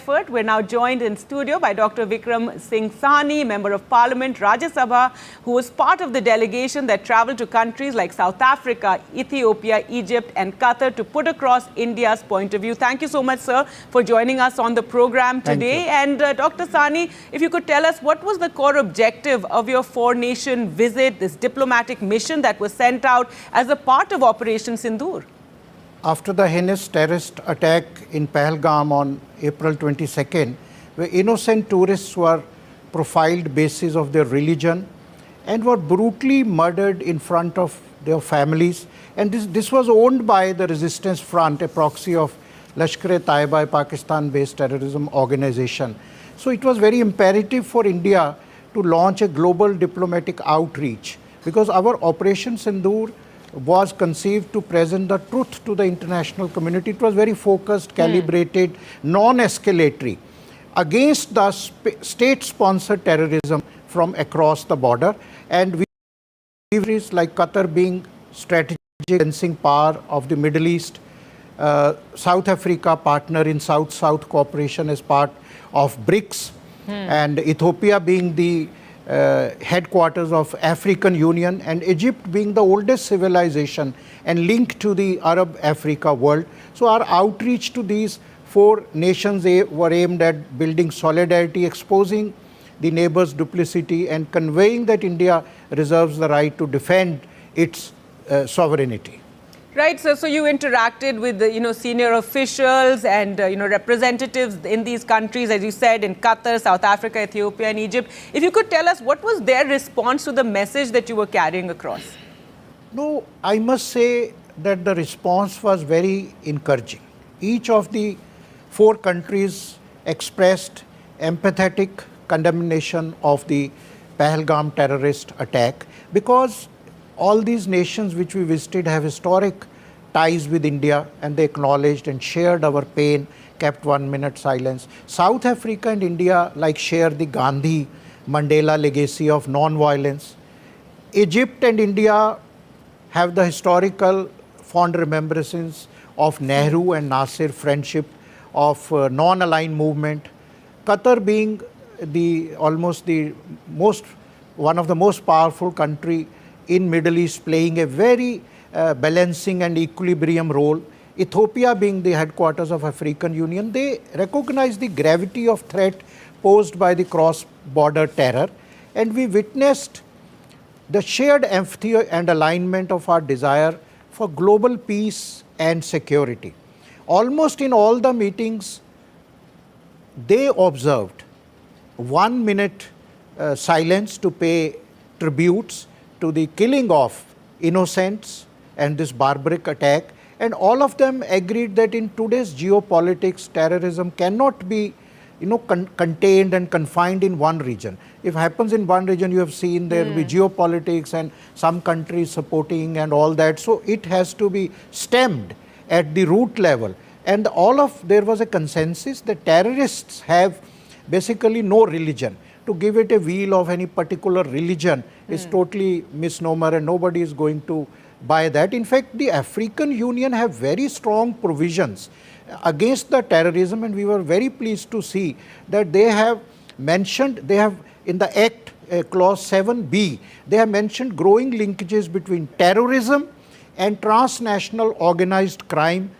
effort. We're now joined in studio by Dr. Vikramjit Singh Sahney, Member of Parliament, Rajya Sabha, who was part of the delegation that travelled to countries like South Africa, Ethiopia, Egypt and Qatar to put across India's point of view. Thank you so much, sir, for joining us on the program today. And Dr. Sahney, if you could tell us, what was the core objective of your four-nation visit, this diplomatic mission that was sent out as a part of Operation Sindoor? After the heinous terrorist attack in Pahalgam on April 22nd, where innocent tourists were profiled basis of their religion and were brutally murdered in front of their families. And this was owned by the Resistance Front, a proxy of Lashkar-e-Taiba, a Pakistan-based terrorism organization. So it was very imperative for India to launch a global diplomatic outreach, because our Operation Sindoor was conceived to present the truth to the international community. It was very focused, calibrated, non-escalatory against the state-sponsored terrorism from across the border. And we countries like Qatar being strategic fencing power of the Middle East, South Africa partner in South-South cooperation as part of BRICS, and Ethiopia being the headquarters of African Union, and Egypt being the oldest civilization and linked to the Arab-Africa world. So our outreach to these four nations were aimed at building solidarity, exposing the neighbors' duplicity and conveying that India reserves the right to defend its sovereignty. Right, sir. So you interacted with the, senior officials and, representatives in these countries, as you said, in Qatar, South Africa, Ethiopia and Egypt. If you could tell us, what was their response to the message that you were carrying across? No, I must say that the response was very encouraging. Each of the four countries expressed empathetic condemnation of the Pahalgam terrorist attack, because all these nations which we visited have historic ties with India, and they acknowledged and shared our pain, kept 1 minute silence. South Africa and India share the Gandhi Mandela legacy of non-violence. Egypt and India have the historical fond remembrances of Nehru and Nasser friendship, of non-aligned movement. Qatar being one of the most powerful country in Middle East, playing a very balancing and equilibrium role. Ethiopia being the headquarters of African Union, they recognize the gravity of threat posed by the cross-border terror, and we witnessed the shared empathy and alignment of our desire for global peace and security. Almost in all the meetings, they observed 1 minute silence to pay tributes to the killing of innocents and this barbaric attack, and all of them agreed that in today's geopolitics, terrorism cannot be contained and confined in one region. If it happens in one region, you have seen there will be geopolitics and some countries supporting and all that. So it has to be stemmed at the root level. And there was a consensus that terrorists have basically no religion. To give it a wheel of any particular religion is totally misnomer, and nobody is going to buy that. In fact, the African Union have very strong provisions against the terrorism, and we were very pleased to see that they have mentioned, in the Act, Clause 7B, they have mentioned growing linkages between terrorism and transnational organized crime,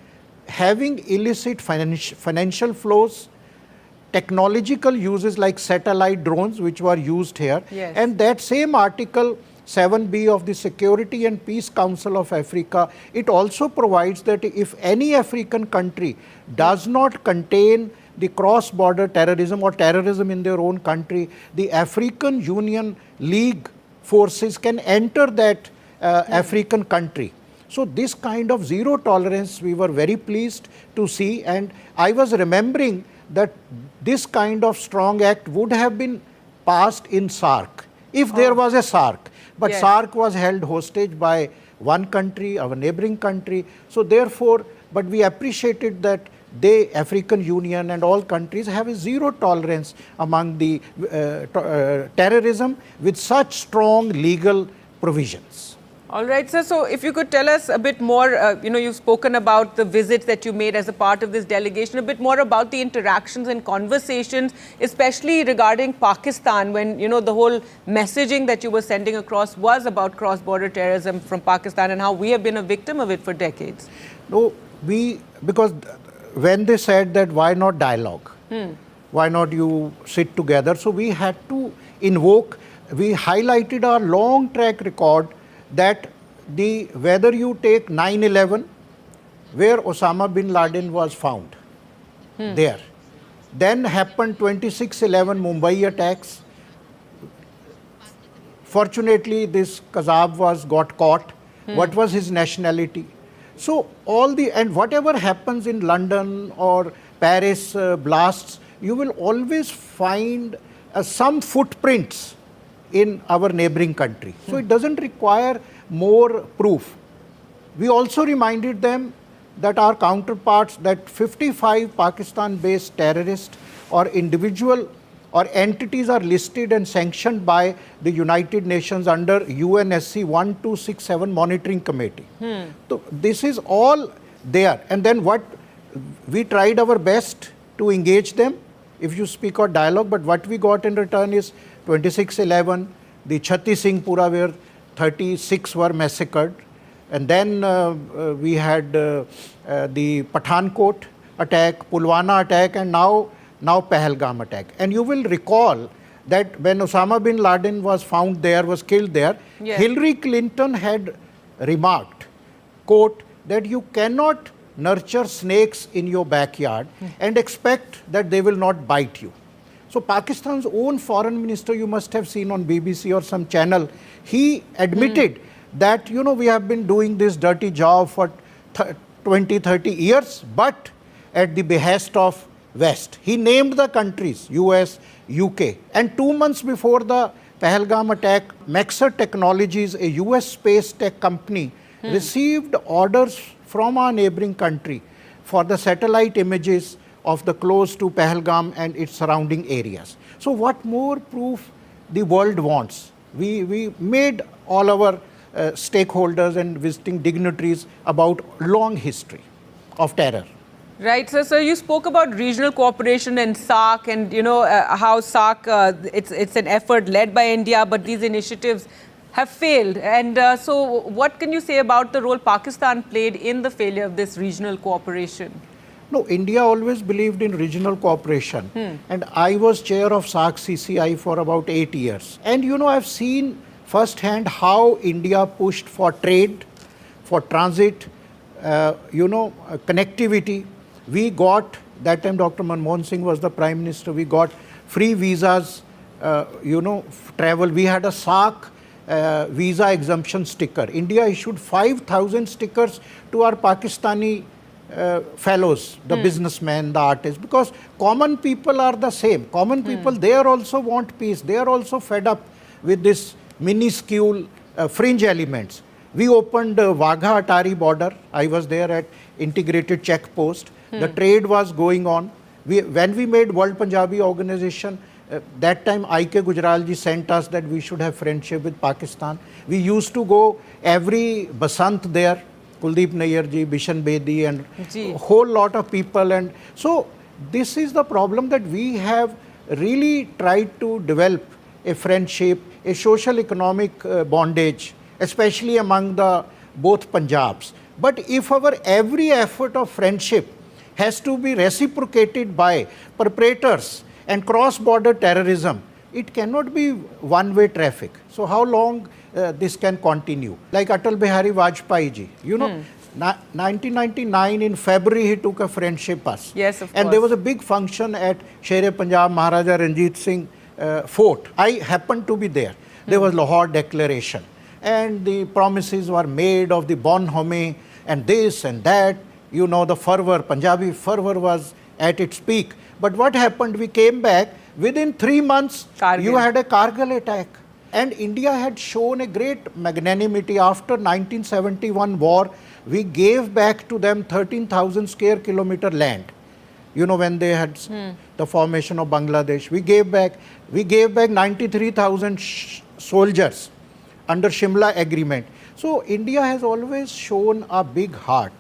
having illicit financial flows, technological uses like satellite drones which were used here. Yes. And that same Article 7B of the Security and Peace Council of Africa, it also provides that if any African country does not contain the cross-border terrorism or terrorism in their own country, the African Union League forces can enter that African country. So this kind of zero tolerance we were very pleased to see, and I was remembering that this kind of strong act would have been passed in SAARC, if there was a SAARC. But yes. SAARC was held hostage by one country, our neighboring country. So therefore, but we appreciated that African Union and all countries have a zero tolerance among the terrorism with such strong legal provisions. All right, sir. So if you could tell us a bit more, you've spoken about the visits that you made as a part of this delegation, a bit more about the interactions and conversations, especially regarding Pakistan, when, the whole messaging that you were sending across was about cross-border terrorism from Pakistan and how we have been a victim of it for decades. No, because when they said that why not dialogue? Why not you sit together? So we had to we highlighted our long track record that whether you take 9/11, where Osama bin Laden was found, there. Then happened 26/11 Mumbai attacks. Fortunately, this Kazab got caught. What was his nationality? So and whatever happens in London or Paris blasts, you will always find some footprints in our neighboring country. So it doesn't require more proof. We also reminded them that our counterparts, that 55 Pakistan-based terrorists or individual or entities are listed and sanctioned by the United Nations under UNSC 1267 Monitoring Committee. So this is all there. And then we tried our best to engage them, if you speak of dialogue, but what we got in return is 26/11, the Chatti Singhpura where 36 were massacred, and then we had the Pathankot attack, Pulwama attack, and now Pahalgam attack. And you will recall that when Osama bin Laden was killed there, yes, Hillary Clinton had remarked, quote, that you cannot nurture snakes in your backyard and expect that they will not bite you. So Pakistan's own foreign minister, you must have seen on BBC or some channel, he admitted that, we have been doing this dirty job for 20, 30 years, but at the behest of West. He named the countries, US, UK. And 2 months before the Pahalgam attack, Maxar Technologies, a US space tech company, received orders from our neighboring country for the satellite images of the close to Pahalgam and its surrounding areas. So what more proof the world wants? We made all our stakeholders and visiting dignitaries about long history of terror. Right, so you spoke about regional cooperation and SAARC and, how SAARC, it's an effort led by India, but these initiatives have failed. And so what can you say about the role Pakistan played in the failure of this regional cooperation? No, India always believed in regional cooperation. And I was chair of SAARC CCI for about 8 years. And I've seen firsthand how India pushed for trade, for transit, connectivity. We got, that time Dr. Manmohan Singh was the Prime Minister, we got free visas, travel. We had a SAARC visa exemption sticker. India issued 5,000 stickers to our Pakistani fellows, the businessmen, the artists, because common people are the same. Common people, they also want peace. They are also fed up with this minuscule fringe elements. We opened Wagha Atari border. I was there at integrated check post. The trade was going on. When we made World Punjabi Organization, that time I.K. Gujral ji sent us that we should have friendship with Pakistan. We used to go every Basant there. Kuldeep Nayyar ji, Bishan Bedi, and a whole lot of people. And so this is the problem, that we have really tried to develop a friendship, a social economic bondage, especially among the both Punjabs. But if our every effort of friendship has to be reciprocated by perpetrators and cross-border terrorism, it cannot be one-way traffic. So how long this can continue? Like Atal Bihari Vajpayee ji, 1999 in February he took a friendship bus. Yes, of course. And there was a big function at Sher-e-Punjab Maharaja Ranjit Singh Fort. I happened to be there. There was Lahore Declaration. And the promises were made of the bonhomie and this and that. The fervor, Punjabi fervor was at its peak. But what happened? We came back. Within 3 months, you had a Kargil attack. And India had shown a great magnanimity. After 1971 war, we gave back to them 13,000 square kilometer land. When they had the formation of Bangladesh, we gave back 93,000 soldiers under Shimla agreement. So India has always shown a big heart,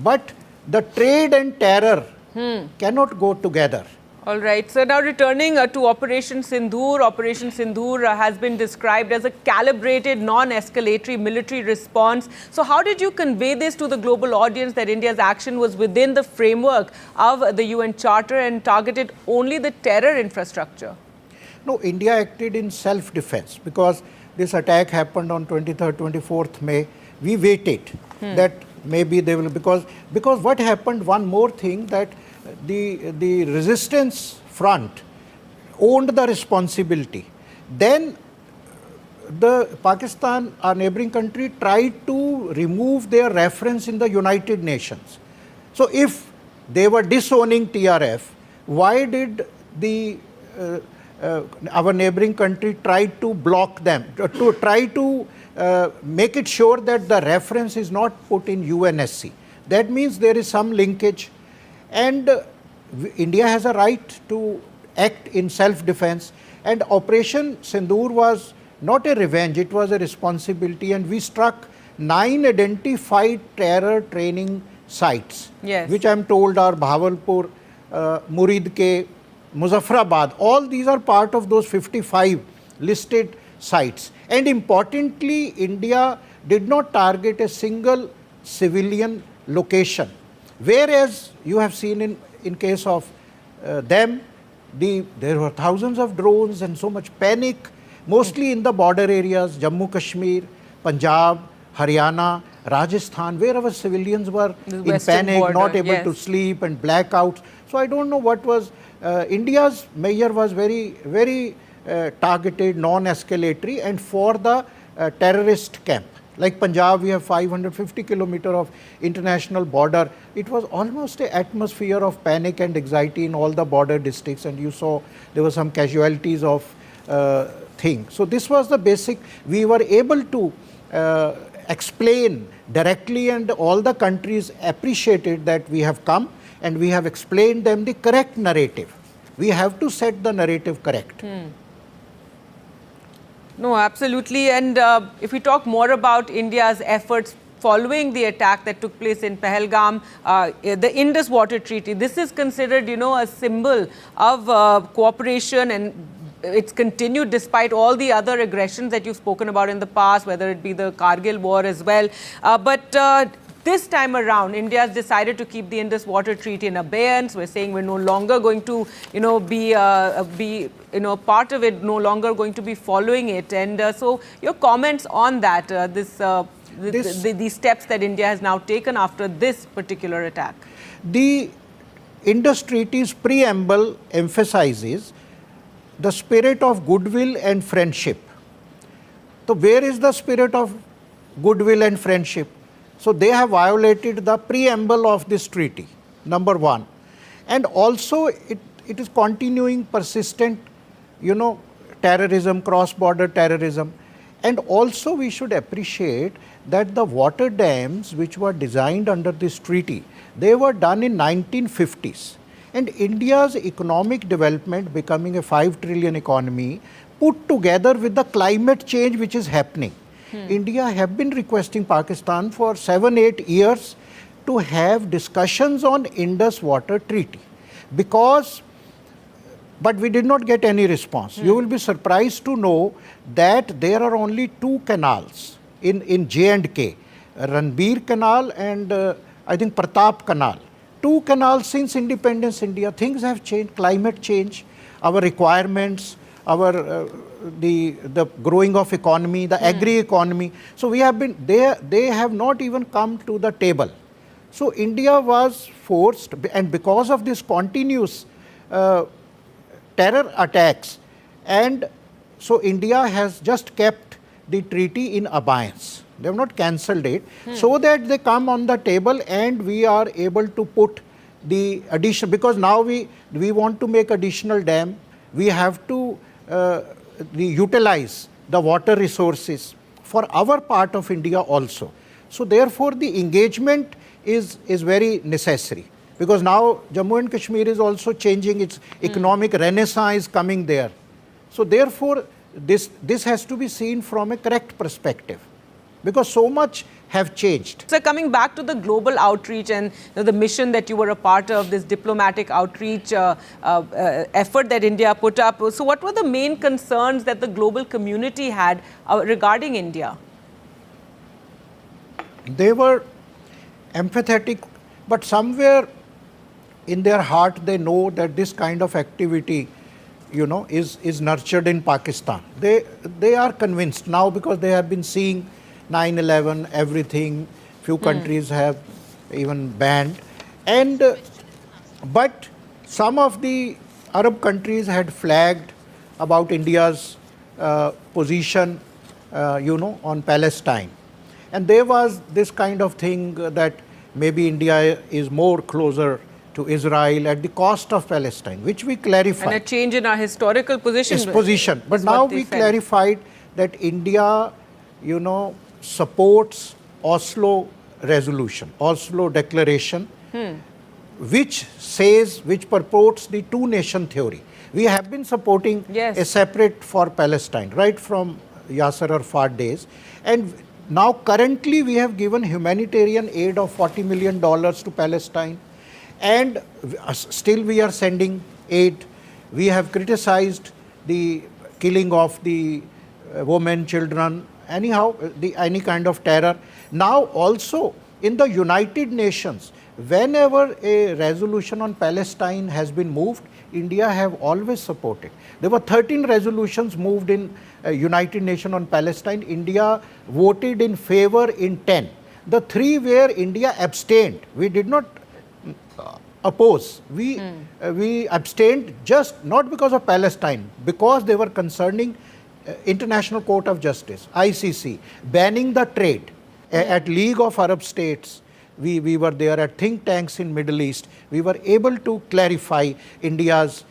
but the trade and terror cannot go together. All right. So now returning to Operation Sindoor. Operation Sindoor has been described as a calibrated, non-escalatory military response. So how did you convey this to the global audience that India's action was within the framework of the UN Charter and targeted only the terror infrastructure? No, India acted in self-defense because this attack happened on 23rd, 24th May. We waited that maybe they will, because what happened, one more thing, that the resistance front owned the responsibility. Then the Pakistan, our neighboring country, tried to remove their reference in the United Nations. So if they were disowning TRF, why did our neighboring country try to block them, to try to make it sure that the reference is not put in UNSC? That means there is some linkage. And India has a right to act in self-defense, and Operation Sindoor was not a revenge, it was a responsibility, and we struck 9 identified terror training sites, which I am told are Bahawalpur, Muridke, Muzaffarabad. All these are part of those 55 listed sites. And importantly, India did not target a single civilian location. Whereas you have seen in case of them, there were thousands of drones and so much panic, mostly in the border areas, Jammu Kashmir, Punjab, Haryana, Rajasthan, where our civilians were in panic, border, not able to sleep, and blackouts. So I don't know what was, India's measure was very, very targeted, non-escalatory, and for the terrorist camp. Like Punjab, we have 550 kilometers of international border. It was almost an atmosphere of panic and anxiety in all the border districts, and you saw there were some casualties of things. So this was the basic. We were able to explain directly, and all the countries appreciated that we have come and we have explained them the correct narrative. We have to set the narrative correct. No, absolutely. And if we talk more about India's efforts following the attack that took place in Pahalgam, the Indus Water Treaty, this is considered, a symbol of cooperation, and it's continued despite all the other aggressions that you've spoken about in the past, whether it be the Kargil war as well. But this time around, India has decided to keep the Indus Water Treaty in abeyance. We're saying we're no longer going to, be part of it, no longer going to be following it. And so, your comments on that, these steps that India has now taken after this particular attack. The Indus Treaty's preamble emphasizes the spirit of goodwill and friendship. So, where is the spirit of goodwill and friendship? So they have violated the preamble of this treaty, number one. And also it is continuing persistent, terrorism, cross-border terrorism. And also we should appreciate that the water dams which were designed under this treaty, they were done in 1950s. And India's economic development, becoming a 5 trillion economy, put together with the climate change which is happening. India have been requesting Pakistan for 7-8 years to have discussions on Indus Water Treaty, but we did not get any response. You will be surprised to know that there are only 2 canals in J&K, Ranbir Canal and I think Pratap Canal. 2 canals since independence India. Things have changed, climate change, our requirements, our the growing of economy, the agri-economy. So we have been, they have not even come to the table. So India was forced, and because of this continuous terror attacks, and so India has just kept the treaty in abeyance. They have not cancelled it, so that they come on the table and we are able to put the addition, because now we want to make additional dam, we have to utilize the water resources for our part of India also. So therefore the engagement is very necessary, because now Jammu and Kashmir is also changing, its economic renaissance is coming there. So therefore this has to be seen from a correct perspective. because so much have changed. So coming back to the global outreach and the mission that you were a part of, this diplomatic outreach effort that India put up. So what were the main concerns that the global community had regarding India? They were empathetic, but somewhere in their heart they know that this kind of activity, is nurtured in Pakistan. They are convinced now because they have been seeing 9/11, everything. Few countries have even banned, but some of the Arab countries had flagged about India's position, on Palestine, and there was this kind of thing that maybe India is more closer to Israel at the cost of Palestine, which we clarified. And a change in our historical position. But now we clarified that India, supports Oslo resolution, Oslo declaration, which purports the two-nation theory. We have been supporting a separate for Palestine right from Yasser Arafat days, and now currently we have given humanitarian aid of $40 million to Palestine, and still we are sending aid. We have criticized the killing of the women, children, anyhow, any kind of terror. Now also in the United Nations, whenever a resolution on Palestine has been moved, India have always supported. There were 13 resolutions moved in United Nations on Palestine. India voted in favor in 10. The 3 where India abstained, we did not oppose. We abstained just not because of Palestine, because they were concerning International Court of Justice, ICC, banning the trade. At League of Arab States, we were there, at think tanks in Middle East. We were able to clarify India's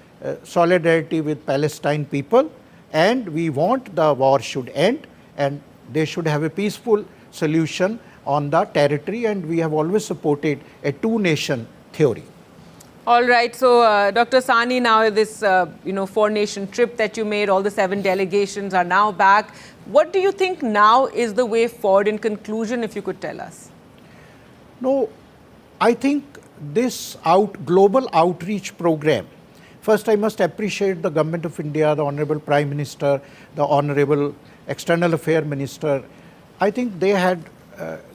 solidarity with Palestine people, and we want the war should end and they should have a peaceful solution on the territory, and we have always supported a two-nation theory. All right. So, Dr. Sahney, now this, 4-nation trip that you made, all the 7 delegations are now back. What do you think now is the way forward? In conclusion, if you could tell us. No, I think this global outreach program, first I must appreciate the Government of India, the Honorable Prime Minister, the Honorable External Affairs Minister. I think they had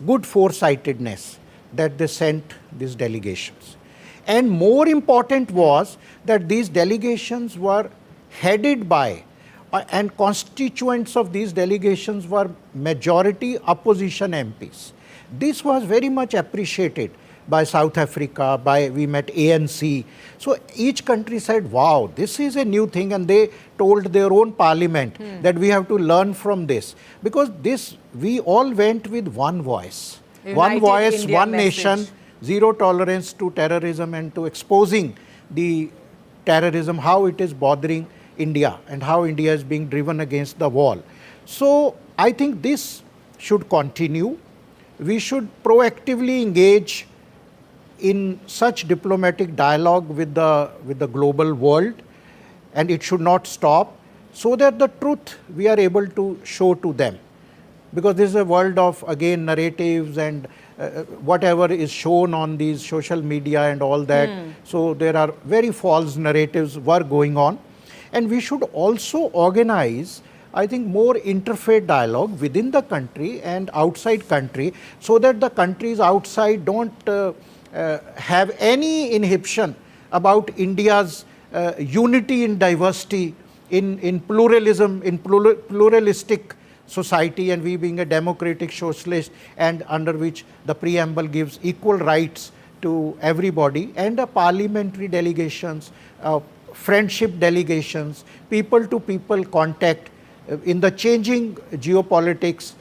good foresightedness that they sent these delegations. And more important was that these delegations were headed by and constituents of these delegations were majority opposition MPs. This was very much appreciated by South Africa, we met ANC. So each country said, wow, this is a new thing, and they told their own parliament that we have to learn from this. Because we all went with one voice. One voice, one nation, zero tolerance to terrorism and to exposing the terrorism, how it is bothering India and how India is being driven against the wall. So I think this should continue. We should proactively engage in such diplomatic dialogue with the global world, and it should not stop, so that the truth we are able to show to them. Because this is a world of, again, narratives and whatever is shown on these social media and all that. So there are very false narratives were going on. And we should also organize, I think, more interfaith dialogue within the country and outside country, so that the countries outside don't have any inhibition about India's unity in diversity, in pluralism, in pluralistic society, and we being a democratic socialist, and under which the preamble gives equal rights to everybody, and parliamentary delegations, friendship delegations, people-to-people contact in the changing geopolitics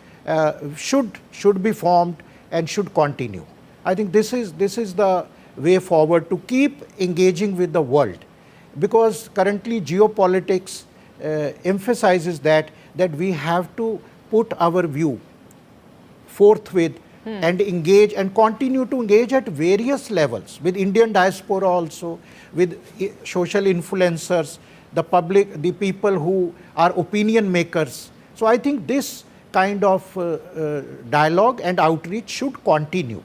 should be formed and should continue. I think this is the way forward to keep engaging with the world, because currently geopolitics emphasizes that we have to put our view forthwith and engage and continue to engage at various levels with Indian diaspora also, with social influencers, the public, the people who are opinion makers. So I think this kind of dialogue and outreach should continue.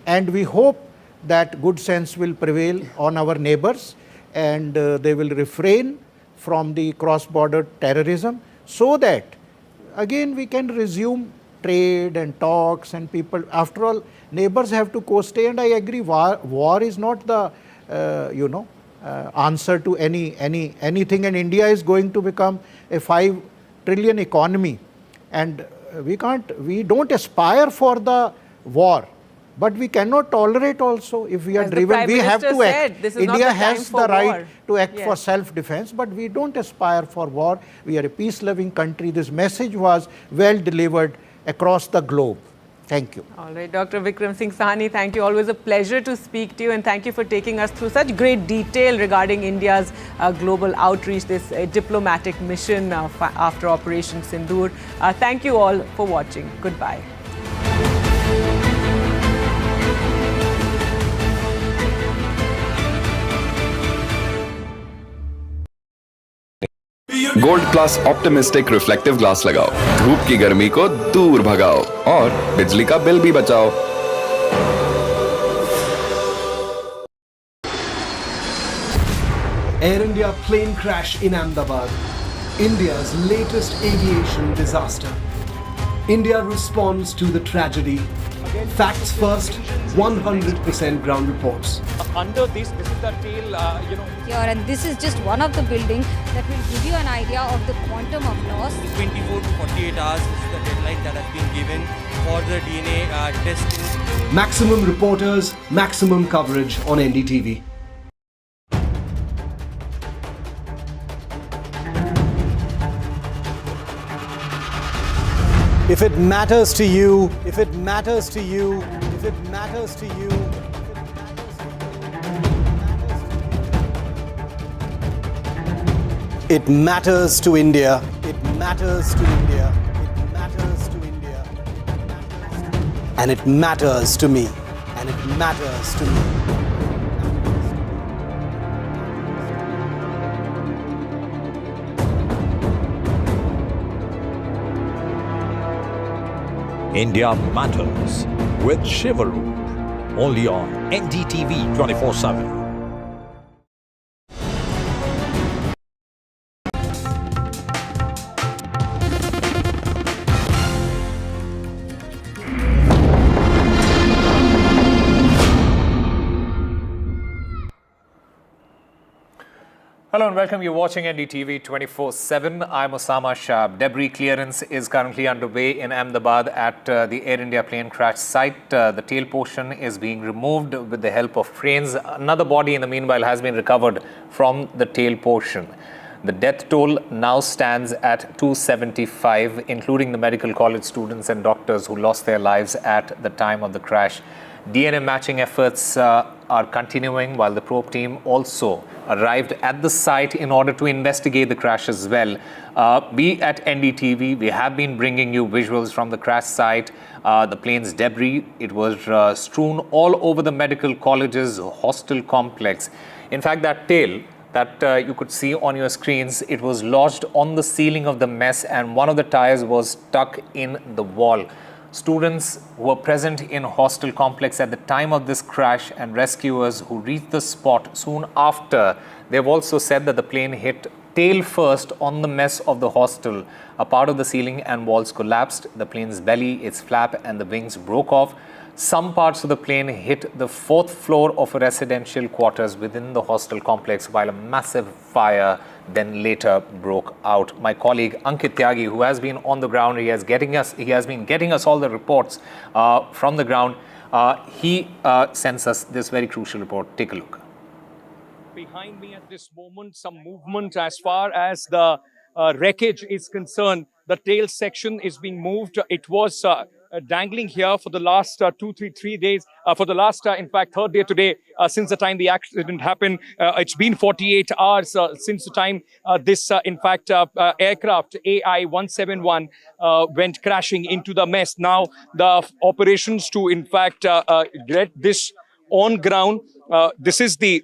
And we hope that good sense will prevail on our neighbors and they will refrain from the cross-border terrorism so that again we can resume trade and talks and people. After all, neighbors have to co-stay, and I agree, war is not the answer to anything, and India is going to become a 5 trillion economy, and we don't aspire for the war, but we cannot tolerate also. If we are driven, we have to act. India has the right to act for self-defense, but we don't aspire for war. We are a peace-loving country. This message was well delivered across the globe. Thank you. All right, Dr. Vikram Singh Sahney, thank you. Always a pleasure to speak to you, and thank you for taking us through such great detail regarding India's global outreach, this diplomatic mission after Operation Sindoor. Thank you all for watching. Goodbye. Gold plus optimistic reflective glass लगाओ, धूप की गर्मी को दूर भगाओ और बिजली का बिल भी बचाओ। Air India plane crash in Ahmedabad, India's latest aviation disaster. India responds to the tragedy. Facts first, 100% ground reports. Under this is the tail, Here, and this is just one of the buildings that will give you an idea of the quantum of loss. 24 to 48 hours is the deadline that has been given for the DNA testing. Maximum reporters, maximum coverage on NDTV. If it matters to you, if it matters to you, if it matters to you, it matters to India, it matters to India, it matters to India, and it matters to me, and it matters to me. India Matters with Shivaru, only on NDTV 24/7. Hello and welcome. You're watching NDTV 24/7. I'm Osama Shah. Debris clearance is currently underway in Ahmedabad at the Air India plane crash site. The tail portion is being removed with the help of cranes. Another body in the meanwhile has been recovered from the tail portion. The death toll now stands at 275, including the medical college students and doctors who lost their lives at the time of the crash. DNA matching efforts are continuing, while the probe team also arrived at the site in order to investigate the crash as well. We at NDTV, we have been bringing you visuals from the crash site. The plane's debris, it was strewn all over the medical college's hostel complex. In fact, that tail that you could see on your screens, it was lodged on the ceiling of the mess, and one of the tires was stuck in the wall. Students who were present in hostel complex at the time of this crash and rescuers who reached the spot soon after, they've also said that the plane hit tail first on the mess of the hostel. A part of the ceiling and walls collapsed. The plane's belly, its flap and the wings broke off. Some parts of the plane hit the 4th floor of a residential quarters within the hostel complex, while a massive fire then later broke out. My colleague Ankit Tyagi, who has been on the ground, he has been getting us all the reports from the ground. He sends us this very crucial report. Take a look. Behind me at this moment, some movement as far as the wreckage is concerned. The tail section is being moved. It was dangling here for the last 3 days, for the last, in fact, 3rd day today, since the time the accident happened. It's been 48 hours since the time this, in fact, aircraft AI-171 went crashing into the mess. Now, the operations to, in fact, get this on ground this is the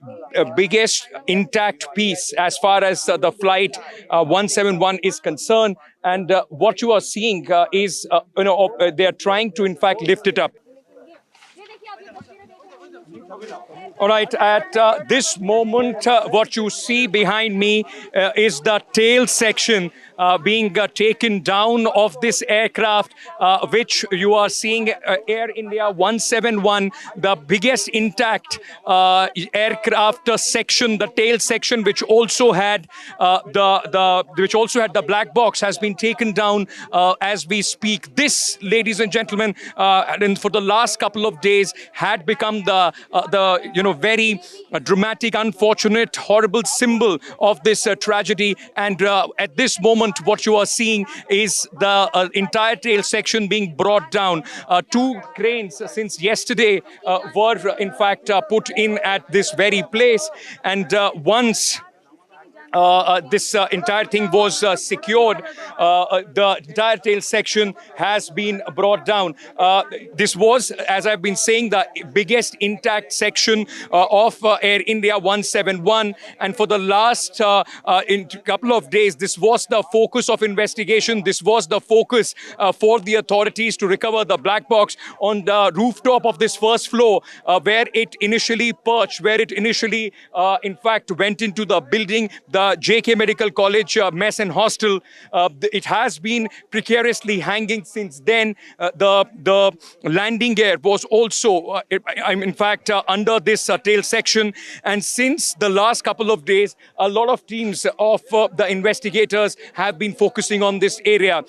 biggest intact piece as far as the flight 171 is concerned. And what you are seeing is, they are trying to, in fact, lift it up. All right, at this moment, what you see behind me is the tail section being taken down of this aircraft, which you are seeing Air India 171, the biggest intact aircraft section, the tail section, which also had the black box, has been taken down as we speak. This, ladies and gentlemen, and for the last couple of days, had become the very dramatic, unfortunate, horrible symbol of this tragedy. And at this moment, what you are seeing is the entire tail section being brought down. 2 cranes since yesterday were in fact put in at this very place. And once this entire thing was secured, the entire tail section has been brought down. This was, as I've been saying, the biggest intact section of Air India 171. And for the last couple of days, this was the focus of investigation. This was the focus for the authorities to recover the black box on the rooftop of this first floor, where it initially perched, where it initially, in fact, went into the building, the JK Medical College mess and hostel. It has been precariously hanging since then. The landing gear was also, in fact, under this tail section. And since the last couple of days, a lot of teams of the investigators have been focusing on this area.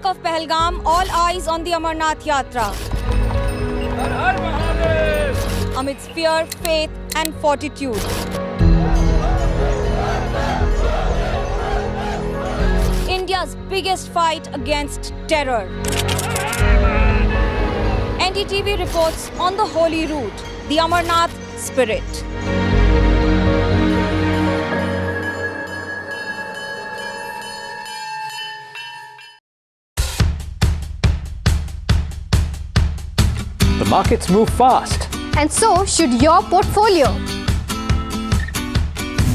Of Pahalgam, all eyes on the Amarnath Yatra. Amidst fear, faith and fortitude. India's biggest fight against terror. NDTV reports on the holy route, the Amarnath spirit. The markets move fast. And so should your portfolio.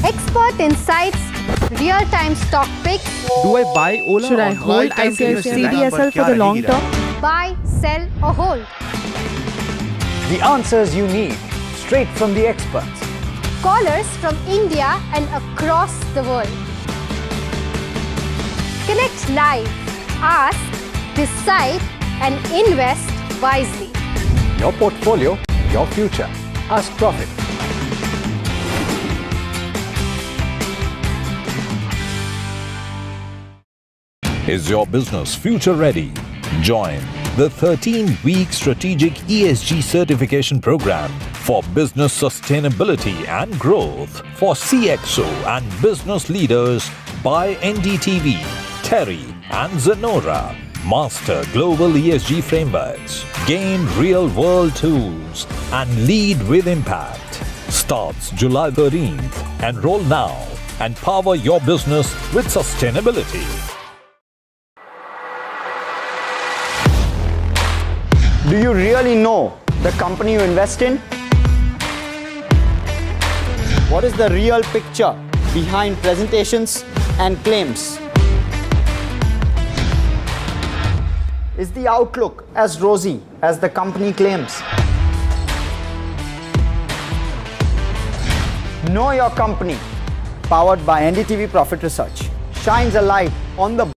Expert insights, real-time stock picks. Do I buy Ola? Should I hold CDSL for the long term? Buy, sell or hold. The answers you need, straight from the experts. Callers from India and across the world. Connect live, ask, decide and invest wisely. Your portfolio, your future. Ask Profit. Is your business future ready? Join the 13-week strategic ESG certification program for business sustainability and growth for CXO and business leaders by NDTV, Terry and Zenora. Master global ESG frameworks, gain real-world tools, and lead with impact. Starts July 13th. Enroll now and power your business with sustainability. Do you really know the company you invest in? What is the real picture behind presentations and claims? Is the outlook as rosy as the company claims? Know Your Company, powered by NDTV Profit Research, shines a light on the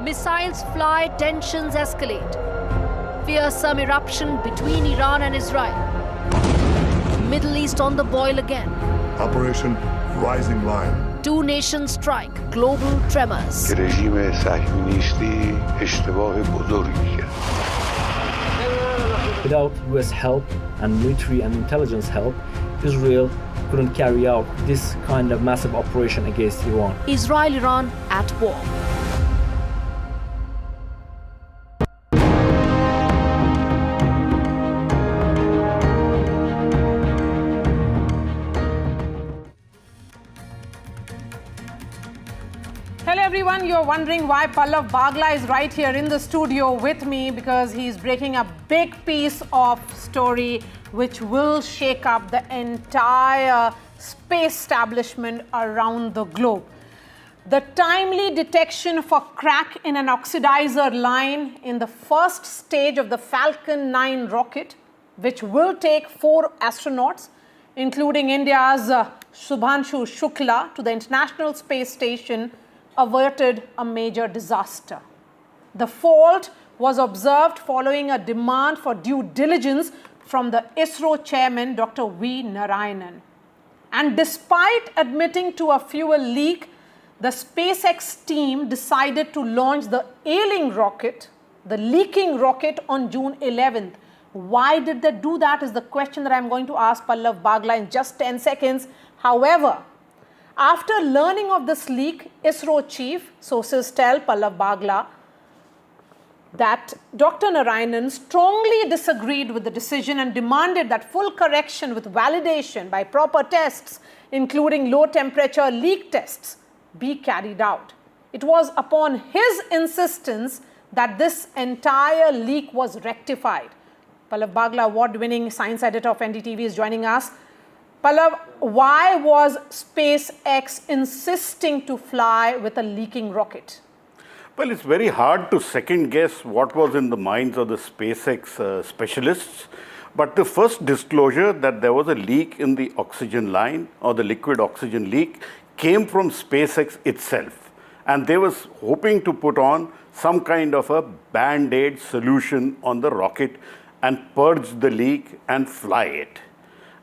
missiles fly, tensions escalate. Fearsome eruption between Iran and Israel. Middle East on the boil again. Operation Rising Lion. Two nations strike, global tremors. رژیم صهیونیستی اشتباه بزرگی کرد. Without US help and military and intelligence help, Israel couldn't carry out this kind of massive operation against Iran. Israel-Iran at war. everyone. You're wondering why Pallav Bagla is right here in the studio with me, because he's breaking a big piece of story which will shake up the entire space establishment around the globe. The timely detection for crack in an oxidizer line in the first stage of the Falcon 9 rocket, which will take 4 astronauts, including India's Shubhanshu Shukla, to the International Space Station, averted a major disaster. The fault was observed following a demand for due diligence from the ISRO chairman, Dr. V. Narayanan. And despite admitting to a fuel leak, the SpaceX team decided to launch the ailing rocket, the leaking rocket, on June 11th. Why did they do that is the question that I'm going to ask Pallav Bagla in just 10 seconds. However, after learning of this leak, ISRO chief, sources tell Pallav Bagla, that Dr. Narayanan strongly disagreed with the decision and demanded that full correction with validation by proper tests, including low temperature leak tests, be carried out. It was upon his insistence that this entire leak was rectified. Pallav Bagla, award-winning science editor of NDTV, is joining us. Pallav, why was SpaceX insisting to fly with a leaking rocket? Well, it's very hard to second guess what was in the minds of the SpaceX specialists. But the first disclosure that there was a leak in the oxygen line, or the liquid oxygen leak, came from SpaceX itself. And they was hoping to put on some kind of a band-aid solution on the rocket and purge the leak and fly it.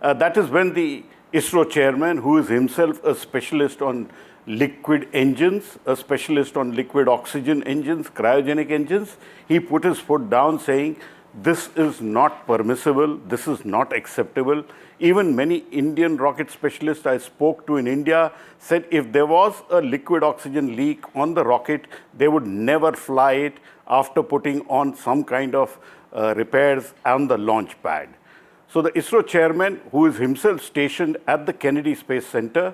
That is when the ISRO chairman, who is himself a specialist on liquid engines, a specialist on liquid oxygen engines, cryogenic engines, he put his foot down saying, this is not permissible, this is not acceptable. Even many Indian rocket specialists I spoke to in India said if there was a liquid oxygen leak on the rocket, they would never fly it after putting on some kind of repairs on the launch pad. So the ISRO chairman, who is himself stationed at the Kennedy Space Center,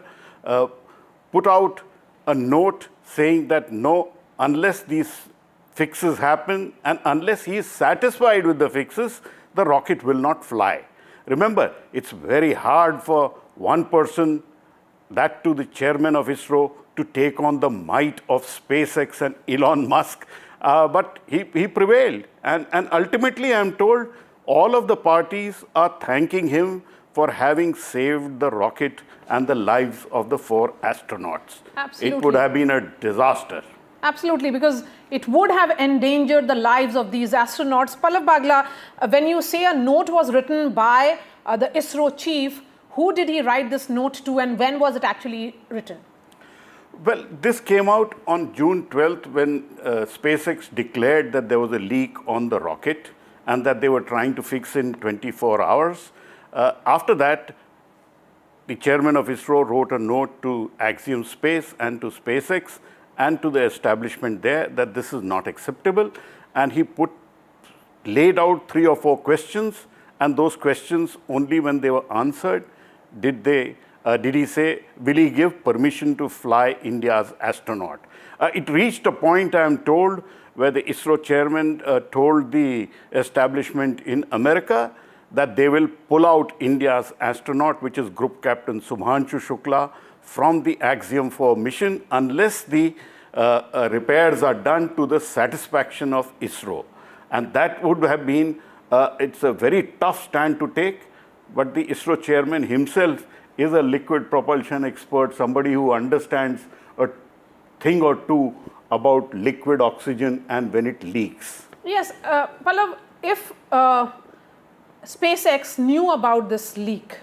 put out a note saying that no, unless these fixes happen and unless he is satisfied with the fixes, the rocket will not fly. Remember, it's very hard for one person, that to the chairman of ISRO, to take on the might of SpaceX and Elon Musk. But he prevailed. And ultimately, I'm told, all of the parties are thanking him for having saved the rocket and the lives of the 4 astronauts. Absolutely. It would have been a disaster. Absolutely, because it would have endangered the lives of these astronauts. Pallav Bagla, when you say a note was written by the ISRO chief, who did he write this note to and when was it actually written? Well, this came out on June 12th when SpaceX declared that there was a leak on the rocket and that they were trying to fix in 24 hours. After that, the chairman of ISRO wrote a note to Axiom Space and to SpaceX and to the establishment there that this is not acceptable. And he laid out 3 or 4 questions, and those questions, only when they were answered, did he say, will he give permission to fly India's astronaut? It reached a point, I am told, where the ISRO chairman told the establishment in America that they will pull out India's astronaut, which is Group Captain Shubhanshu Shukla, from the Axiom 4 mission unless the repairs are done to the satisfaction of ISRO. And that would have been, it's a very tough stand to take, but the ISRO chairman himself is a liquid propulsion expert, somebody who understands a thing or two about liquid oxygen and when it leaks. Yes, Pallav, if SpaceX knew about this leak,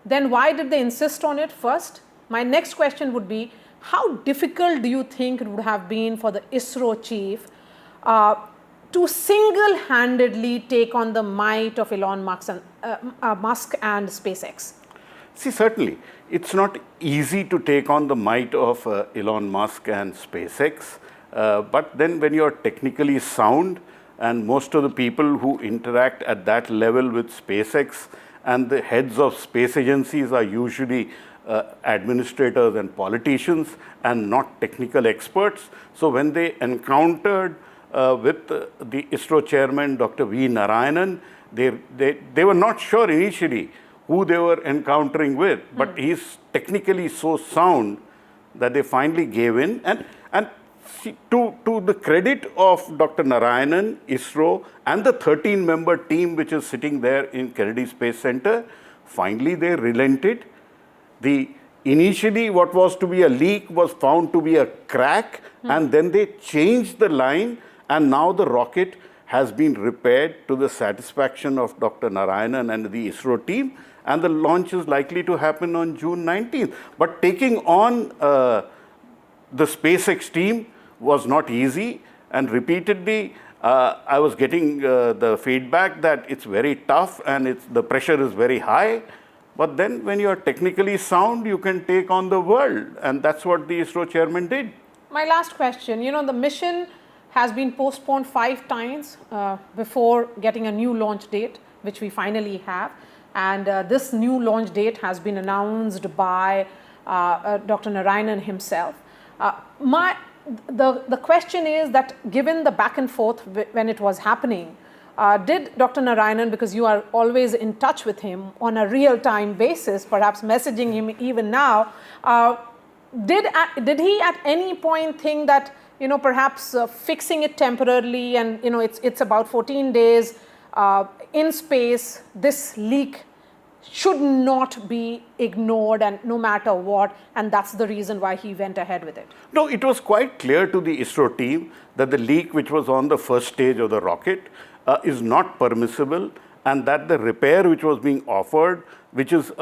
then why did they insist on it first? My next question would be, how difficult do you think it would have been for the ISRO chief to single-handedly take on the might of Elon Musk and SpaceX? See, certainly, it's not easy to take on the might of Elon Musk and SpaceX, but then when you're technically sound, and most of the people who interact at that level with SpaceX and the heads of space agencies are usually administrators and politicians and not technical experts. So when they encountered with the ISRO chairman, Dr. V. Narayanan, they were not sure initially who they were encountering with, but he's technically so sound that they finally gave in. And see, to the credit of Dr. Narayanan, ISRO, and the 13-member team which is sitting there in Kennedy Space Center, finally they relented. Initially what was to be a leak was found to be a crack, and then they changed the line, and now the rocket has been repaired to the satisfaction of Dr. Narayanan and the ISRO team, and the launch is likely to happen on June 19th. But taking on the SpaceX team was not easy, and repeatedly I was getting the feedback that it's very tough and the pressure is very high. But then when you are technically sound, you can take on the world, and that's what the ISRO chairman did. My last question, the mission has been postponed 5 times before getting a new launch date, which we finally have. And this new launch date has been announced by Dr. Narayanan himself. The question is that given the back and forth when it was happening, did Dr. Narayanan, because you are always in touch with him on a real-time basis, perhaps messaging him even now, did he at any point think that perhaps fixing it temporarily, and it's about 14 days in space, this leak should not be ignored, and no matter what, and that's the reason why he went ahead with it? No, it was quite clear to the ISRO team that the leak which was on the first stage of the rocket is not permissible, and that the repair which was being offered, which is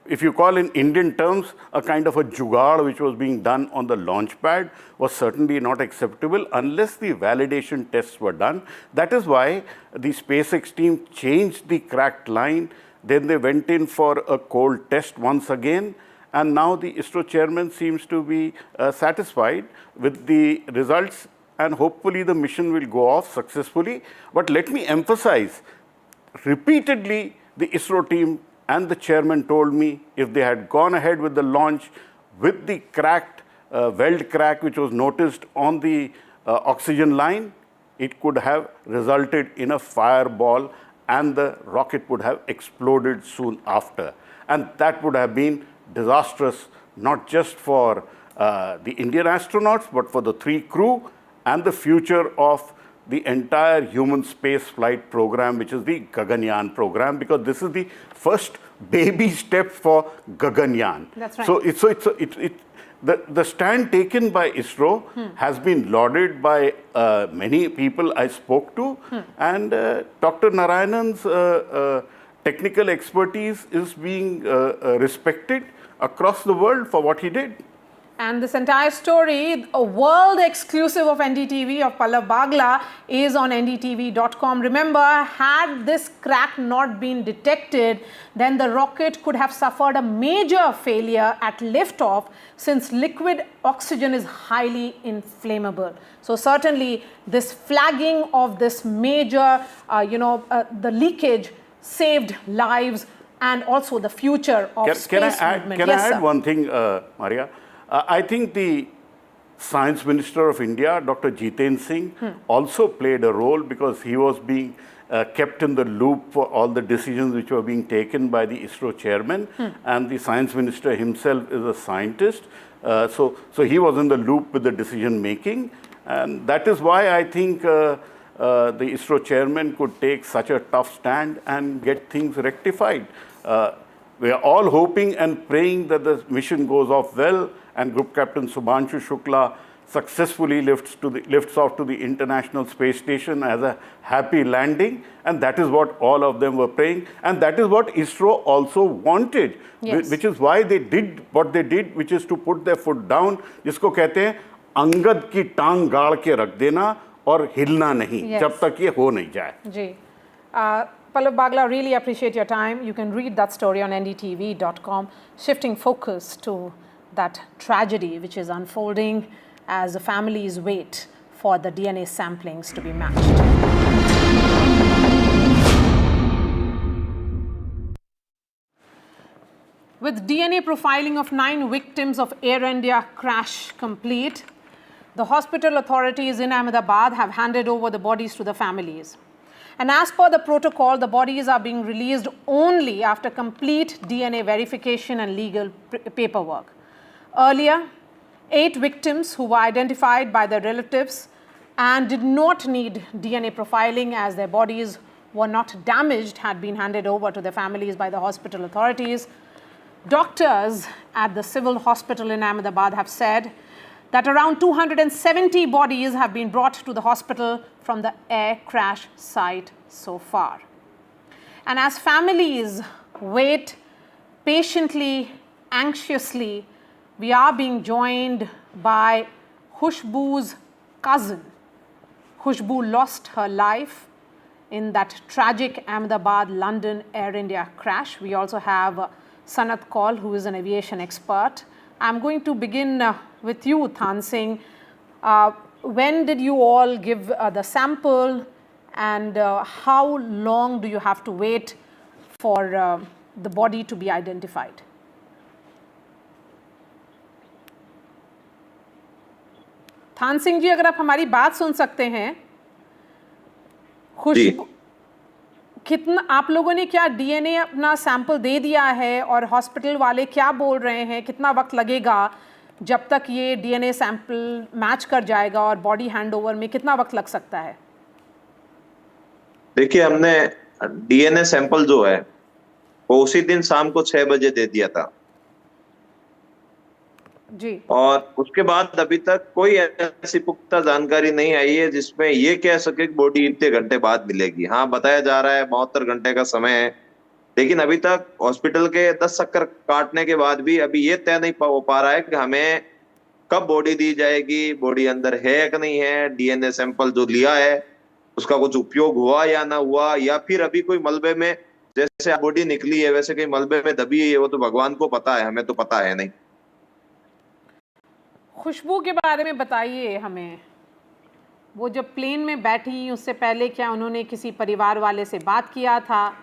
if you call in Indian terms, a kind of a jugaad which was being done on the launch pad, was certainly not acceptable unless the validation tests were done. That is why the SpaceX team changed the cracked line. Then they went in for a cold test once again. And now the ISRO chairman seems to be satisfied with the results, and hopefully the mission will go off successfully. But let me emphasize, repeatedly the ISRO team and the chairman told me if they had gone ahead with the launch with the cracked weld crack which was noticed on the oxygen line, it could have resulted in a fireball and the rocket would have exploded soon after. And that would have been disastrous, not just for the Indian astronauts, but for the 3 crew and the future of the entire human space flight program, which is the Gaganyaan program, because this is the first baby step for Gaganyaan. That's right. So the stand taken by ISRO has been lauded by many people I spoke to, and Dr. Narayanan's technical expertise is being respected across the world for what he did. And this entire story, a world exclusive of NDTV of Pallav Bagla, is on NDTV.com. Remember, had this crack not been detected, then the rocket could have suffered a major failure at liftoff, since liquid oxygen is highly inflammable. So certainly this flagging of this major, the leakage saved lives and also the future of space movement. Can I add one thing, Maria? I think the Science Minister of India, Dr. Jiten Singh, also played a role, because he was being kept in the loop for all the decisions which were being taken by the ISRO chairman, and the Science Minister himself is a scientist. So he was in the loop with the decision making, and that is why I think the ISRO chairman could take such a tough stand and get things rectified. We are all hoping and praying that the mission goes off well, and Group Captain Subhanshu Shukla successfully lifts off to the International Space Station as a happy landing, and that is what all of them were praying, and that is what ISRO also wanted, which is why they did what they did, which is to put their foot down, जिसको कहते हैं अंगद की टांग गाड़ के रख देना और हिलना नहीं जब तक ये हो नहीं जाए. जी. Pallav Bagla, really appreciate your time. You can read that story on ndtv.com, shifting focus to that tragedy which is unfolding as the families wait for the DNA samplings to be matched. With DNA profiling of 9 victims of Air India crash complete, the hospital authorities in Ahmedabad have handed over the bodies to the families. And as per the protocol, the bodies are being released only after complete DNA verification and legal paperwork. Earlier, 8 victims who were identified by their relatives and did not need DNA profiling as their bodies were not damaged had been handed over to their families by the hospital authorities. Doctors at the civil hospital in Ahmedabad have said that around 270 bodies have been brought to the hospital from the air crash site so far. And as families wait patiently, anxiously, we are being joined by Khushbu's cousin. Khushbu lost her life in that tragic Ahmedabad-London Air India crash. We also have Sanat Kaul, who is an aviation expert. I'm going to begin with you, Than Singh. When did you all give the sample, and how long do you have to wait for the body to be identified? थान सिंह जी, अगर आप हमारी बात सुन सकते हैं, खुशबू, कितना आप लोगों ने क्या डीएनए अपना सैंपल दे दिया है और हॉस्पिटल वाले क्या बोल रहे हैं, कितना वक्त लगेगा जब तक ये डीएनए सैंपल मैच कर जाएगा और बॉडी हैंडओवर में कितना वक्त लग सकता है? देखिए, हमने डीएनए सैंपल जो है वो उसी दिन शाम को 6 बजे दे दिया था जी, और उसके बाद अभी तक कोई ऐसी पुख्ता जानकारी नहीं आई है जिसमें ये कह सके कि बॉडी इतने घंटे बाद मिलेगी। हाँ, बताया जा रहा है 72 घंटे का समय है, लेकिन अभी तक हॉस्पिटल के 10 चक्कर काटने के बाद भी अभी ये तय नहीं हो पा रहा है कि हमें कब बॉडी दी जाएगी, बॉडी अंदर है कि नहीं है, डीएनए सैंपल जो लिया है उसका कुछ उपयोग हुआ या ना हुआ, या फिर अभी कोई मलबे में, जैसे बॉडी निकली है वैसे कोई मलबे में दबी है, वो तो भगवान को पता है, हमें तो पता है नहीं। खुशबू के बारे में बताइए हमें, वो जब प्लेन में बैठी उससे पहले क्या उन्होंने किसी परिवार वाले से बात किया था,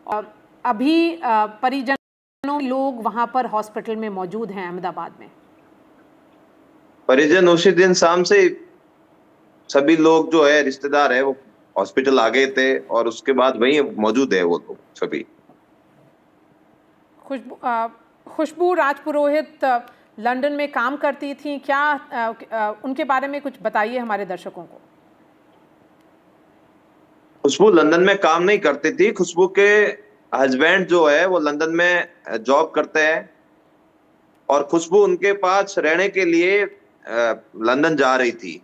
और अभी परिजनों लोग वहां पर हॉस्पिटल में मौजूद हैं अहमदाबाद में? परिजन उसी दिन शाम से सभी लोग जो है रिश्तेदार है वो हॉस्पिटल आ गए थे और उसके बाद वहीं मौजूद है वो तो सभी। खुशबू राजपुरोहित लंदन में काम करती थी क्या? उनके बारे में कुछ बताइए हमारे दर्शकों को। खुशबू लंदन में काम नहीं करती थी, खुशबू के हस्बैंड जो है वो लंदन में जॉब करते हैं और खुशबू उनके पास रहने के लिए लंदन जा रही थी,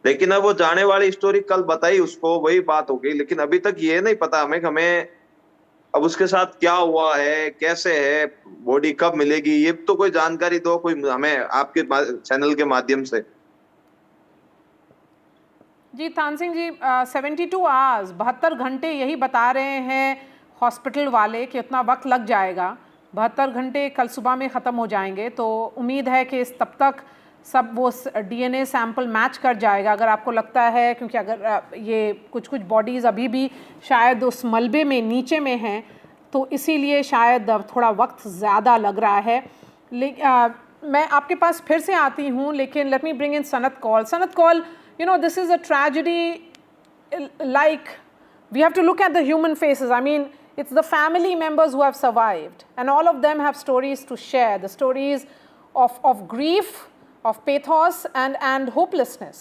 लेकिन अब वो जाने वाली स्टोरी कल बताई उसको, वही बात हो गई, लेकिन अभी तक ये नहीं पता हमें अब उसके साथ क्या हुआ है, कैसे है, बॉडी कब मिलेगी, ये तो कोई जानकारी दो कोई हमें आपके चैनल के माध्यम से। जी थान सिंह जी, 72 आवर्स 72 घंटे यही बता रहे हैं हॉस्पिटल वाले कि उतना वक्त लग जाएगा, 72 घंटे कल सुबह में ख़त्म हो जाएंगे, तो उम्मीद है कि तब तक सब वो डीएनए सैंपल मैच कर जाएगा। अगर आपको लगता है, क्योंकि अगर ये कुछ बॉडीज़ अभी भी शायद उस मलबे में नीचे में हैं, तो इसीलिए शायद थोड़ा वक्त ज़्यादा लग रहा है। मैं आपके पास फिर से आती हूँ, लेकिन let me bring in Sanat Kaul. Sanat Kaul, you know, this is a tragedy, like we have to look at the human faces. I mean, it's the family members who have survived, and all of them have stories to share, the stories of grief, of pathos and hopelessness.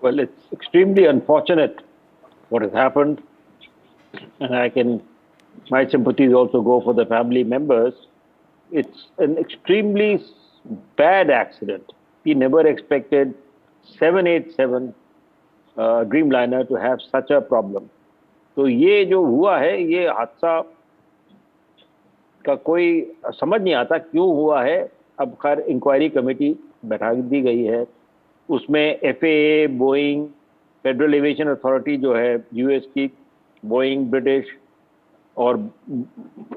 Well, it's extremely unfortunate what has happened, and my sympathies also go for the family members. It's an extremely bad accident. We never expected 787 Dreamliner to have such a problem. तो ये जो हुआ है, ये हादसा का कोई समझ नहीं आता क्यों हुआ है। अब खैर इंक्वायरी कमेटी बैठा दी गई है, उसमें FAA, Boeing, federal aviation authority जो है US की, बोइंग, ब्रिटिश और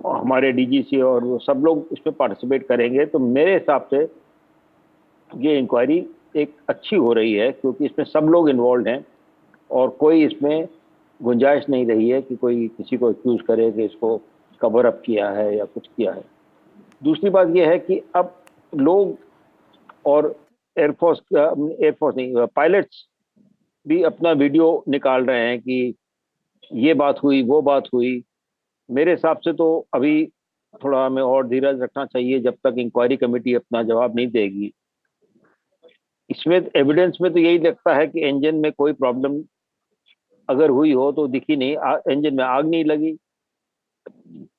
हमारे DGC और वो सब लोग इसमें पार्टिसिपेट करेंगे। तो मेरे हिसाब से ये इंक्वायरी एक अच्छी हो रही है, क्योंकि इसमें सब लोग इन्वॉल्व हैं और कोई इसमें गुंजाइश नहीं रही है कि कोई किसी को एक्यूज करे कि इसको कवर अप किया है या कुछ किया है। दूसरी बात यह है कि अब लोग और एयरफोर्स नहीं, पायलट्स भी अपना वीडियो निकाल रहे हैं कि ये बात हुई, वो बात हुई। मेरे हिसाब से तो अभी थोड़ा हमें और धीरज रखना चाहिए जब तक इंक्वायरी कमेटी अपना जवाब नहीं देगी। इसमें एविडेंस में तो यही लगता है कि इंजन में कोई प्रॉब्लम अगर हुई हो तो दिखी नहीं, इंजन में आग नहीं लगी।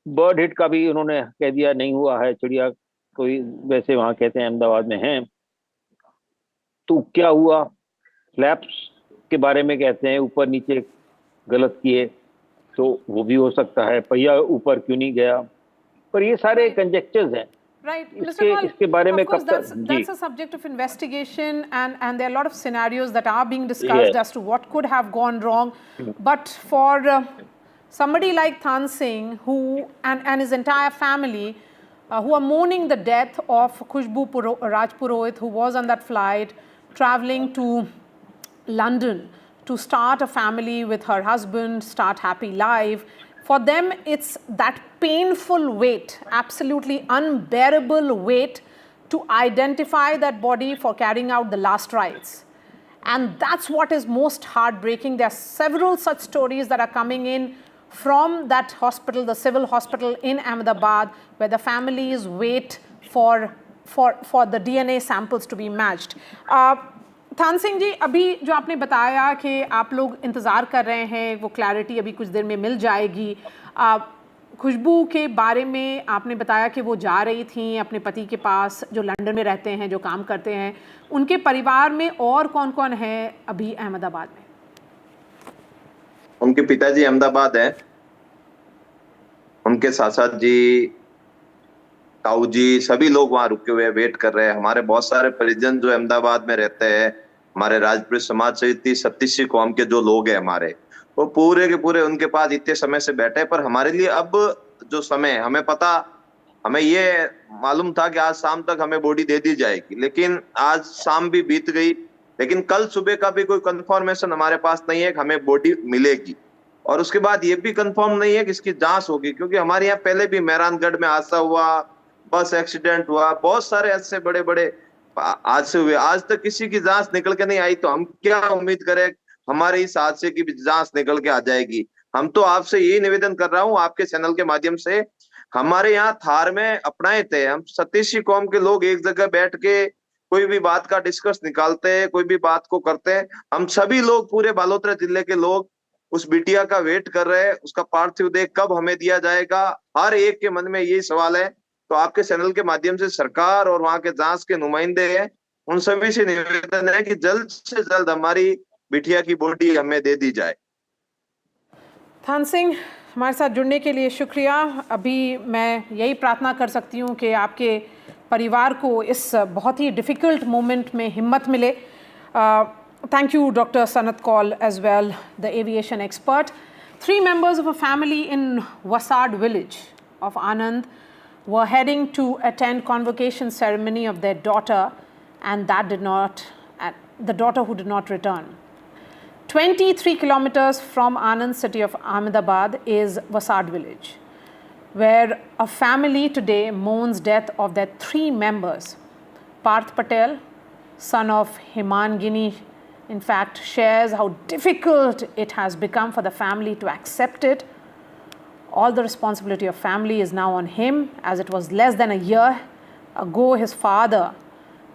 बर्ड हिट का भी उन्होंने कह दिया नहीं हुआ है, चिड़िया कोई वैसे वहां कहते हैं अहमदाबाद में है। तो क्या हुआ, फ्लैप्स के बारे में कहते हैं ऊपर नीचे गलत किए, तो वो भी हो सकता है। पहिया ऊपर क्यों नहीं गया, पर ये सारे कंजेक्चर्स हैं। Right, Mr. Paul, इसके बारे में कब तक that's a subject of investigation, and there are a lot of scenarios that are being discussed as to what could have gone wrong. But for somebody like Than Singh, who and his entire family, who are mourning the death of Khushbu Rajpurohit, who was on that flight traveling to London to start a family with her husband, start happy life. For them, it's that painful weight, absolutely unbearable weight to identify that body for carrying out the last rites. And that's what is most heartbreaking. There are several such stories that are coming in from that hospital, the civil hospital in Ahmedabad, where the families wait for the DNA samples to be matched. थान सिंह जी, अभी जो आपने बताया कि आप लोग इंतज़ार कर रहे हैं, वो क्लैरिटी अभी कुछ देर में मिल जाएगी। खुशबू के बारे में आपने बताया कि वो जा रही थी अपने पति के पास जो लंदन में रहते हैं, जो काम करते हैं। उनके परिवार में और कौन कौन है अभी अहमदाबाद में? उनके पिताजी अहमदाबाद हैं, उनके साथ साथ जी, ताऊ जी, सभी लोग वहां रुके हुए वेट कर रहे हैं। हमारे बहुत सारे परिजन जो अहमदाबाद में रहते हैं, हमारे राजपूत समाज से 36 कौम के जो लोग हैं हमारे, वो पूरे के पूरे उनके पास इतने समय से बैठे। पर हमारे लिए अब जो समय, हमें ये मालूम था कि आज शाम तक हमें बॉडी दे दी जाएगी, लेकिन आज शाम भी बीत गई, लेकिन कल सुबह का भी कोई कंफर्मेशन हमारे पास नहीं है कि हमें बॉडी मिलेगी। और उसके बाद ये भी कंफर्म नहीं है कि इसकी जांच होगी, क्योंकि हमारे यहाँ पहले भी मेहरानगढ़ में हादसा हुआ, बस एक्सीडेंट हुआ, बहुत सारे ऐसे बड़े बड़े हादसे हुए, आज तक किसी की जांच निकल के नहीं आई। तो हम क्या उम्मीद करें हमारे इस हादसे की भी जांच निकल के आ जाएगी। हम तो आपसे यही निवेदन कर रहा हूं आपके चैनल के माध्यम से, हमारे यहाँ थार में अपनाए थे, हम 37 कौम के लोग एक जगह बैठ के कोई भी बात का डिस्कस निकालते हैं, कोई भी बात को करते हैं। हम सभी लोग, पूरे बालोतरा जिले के लोग उस बिटिया का वेट कर रहे हैं, उसका पार्थिव देह कब हमें दिया जाएगा, हर एक के मन में यही सवाल है। तो आपके चैनल के माध्यम से सरकार और वहां के जांच के नुमाइंदे हैं, उन सभी से निवेदन है कि जल्द से जल्द हमारी बिटिया की बॉडी हमें दे दी जाए। थान सिंह, हमारे साथ जुड़ने के लिए शुक्रिया। अभी मैं यही प्रार्थना कर सकती हूँ कि आपके परिवार को इस बहुत ही डिफ़िकल्ट मोमेंट में हिम्मत मिले। Thank you, Dr. Sanat Kaul, as well, the aviation expert. 3 members of a family in Vasad village of Anand were heading to attend convocation ceremony of their daughter, and the daughter who did not return. 23 kilometers from Anand city of Ahmedabad is Vasad village, where a family today mourns death of their 3 members. Parth Patel, son of Himangini, in fact, shares how difficult it has become for the family to accept it. All the responsibility of family is now on him, as it was less than a year ago his father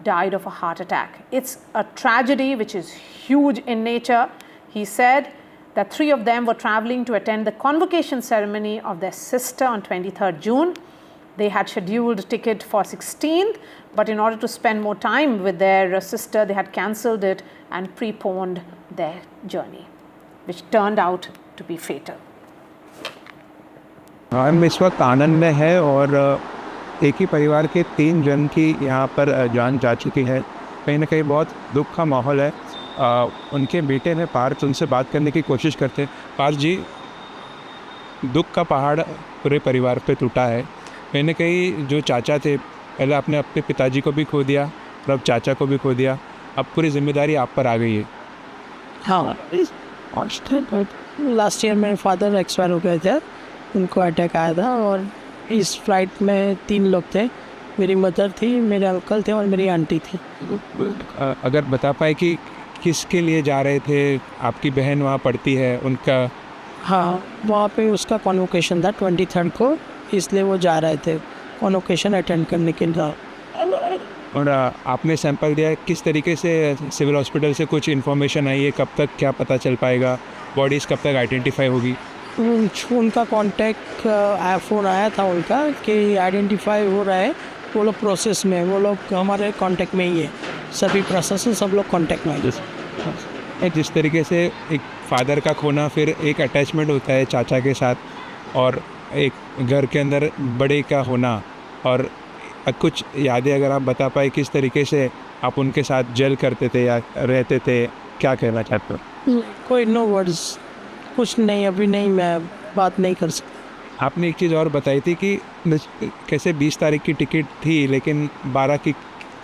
died of a heart attack. It's a tragedy which is huge in nature. He said that 3 of them were traveling to attend the convocation ceremony of their sister on 23rd June. They had scheduled ticket for 16th, but in order to spend more time with their sister, they had cancelled it and preponed their journey, which turned out to be fatal. हम इस वक्त आनंद में है और एक ही परिवार के 3 जन की यहाँ पर जान जा चुकी है। कहीं ना कहीं बहुत दुख का माहौल है। उनके बेटे ने पार्थ, उनसे बात करने की कोशिश करते। पार्थ जी, दुख का पहाड़ पूरे परिवार पे टूटा है। कहीं ना कहीं जो चाचा थे, पहले आपने अपने पिताजी को भी खो दिया और अब चाचा को भी खो दिया। अब पूरी जिम्मेदारी आप पर आ गई है। हाँ, लास्ट ईयर मेरे फादर एक्सपायर हो गए थे, उनको अटैक आया था और इस फ्लाइट में 3 लोग थे, मेरी मदर थी, मेरे अंकल थे और मेरी आंटी थी। अगर बता पाए कि किसके लिए जा रहे थे, आपकी बहन वहाँ पढ़ती है, उनका? हाँ, वहाँ पे उसका कॉन्वोकेशन था 23rd को, इसलिए वो जा रहे थे कॉन्वोकेशन अटेंड करने के लिए। और आपने सैंपल दिया है, किस तरीके से सिविल हॉस्पिटल से कुछ इन्फॉर्मेशन आई है, कब तक क्या पता चल पाएगा, बॉडीज़ कब तक आइडेंटिफाई होगी? उनका कांटेक्ट फ़ोन आया था उनका कि आइडेंटिफाई हो रहा है, वो लोग प्रोसेस में, वो लोग हमारे कांटेक्ट में ही है, सभी प्रशासन सब लोग कांटेक्ट में है। जिस तरीके से एक फादर का खोना, फिर एक अटैचमेंट होता है चाचा के साथ, और एक घर के अंदर बड़े का होना, और कुछ यादें अगर आप बता पाए किस तरीके से आप उनके साथ जेल करते थे या रहते थे, क्या कहना चाहते हो? कोई नो वर्ड्स, कुछ नहीं, अभी नहीं, मैं बात नहीं कर सकता। आपने एक चीज़ और बताई थी कि कैसे 20 तारीख की टिकट थी लेकिन 12 की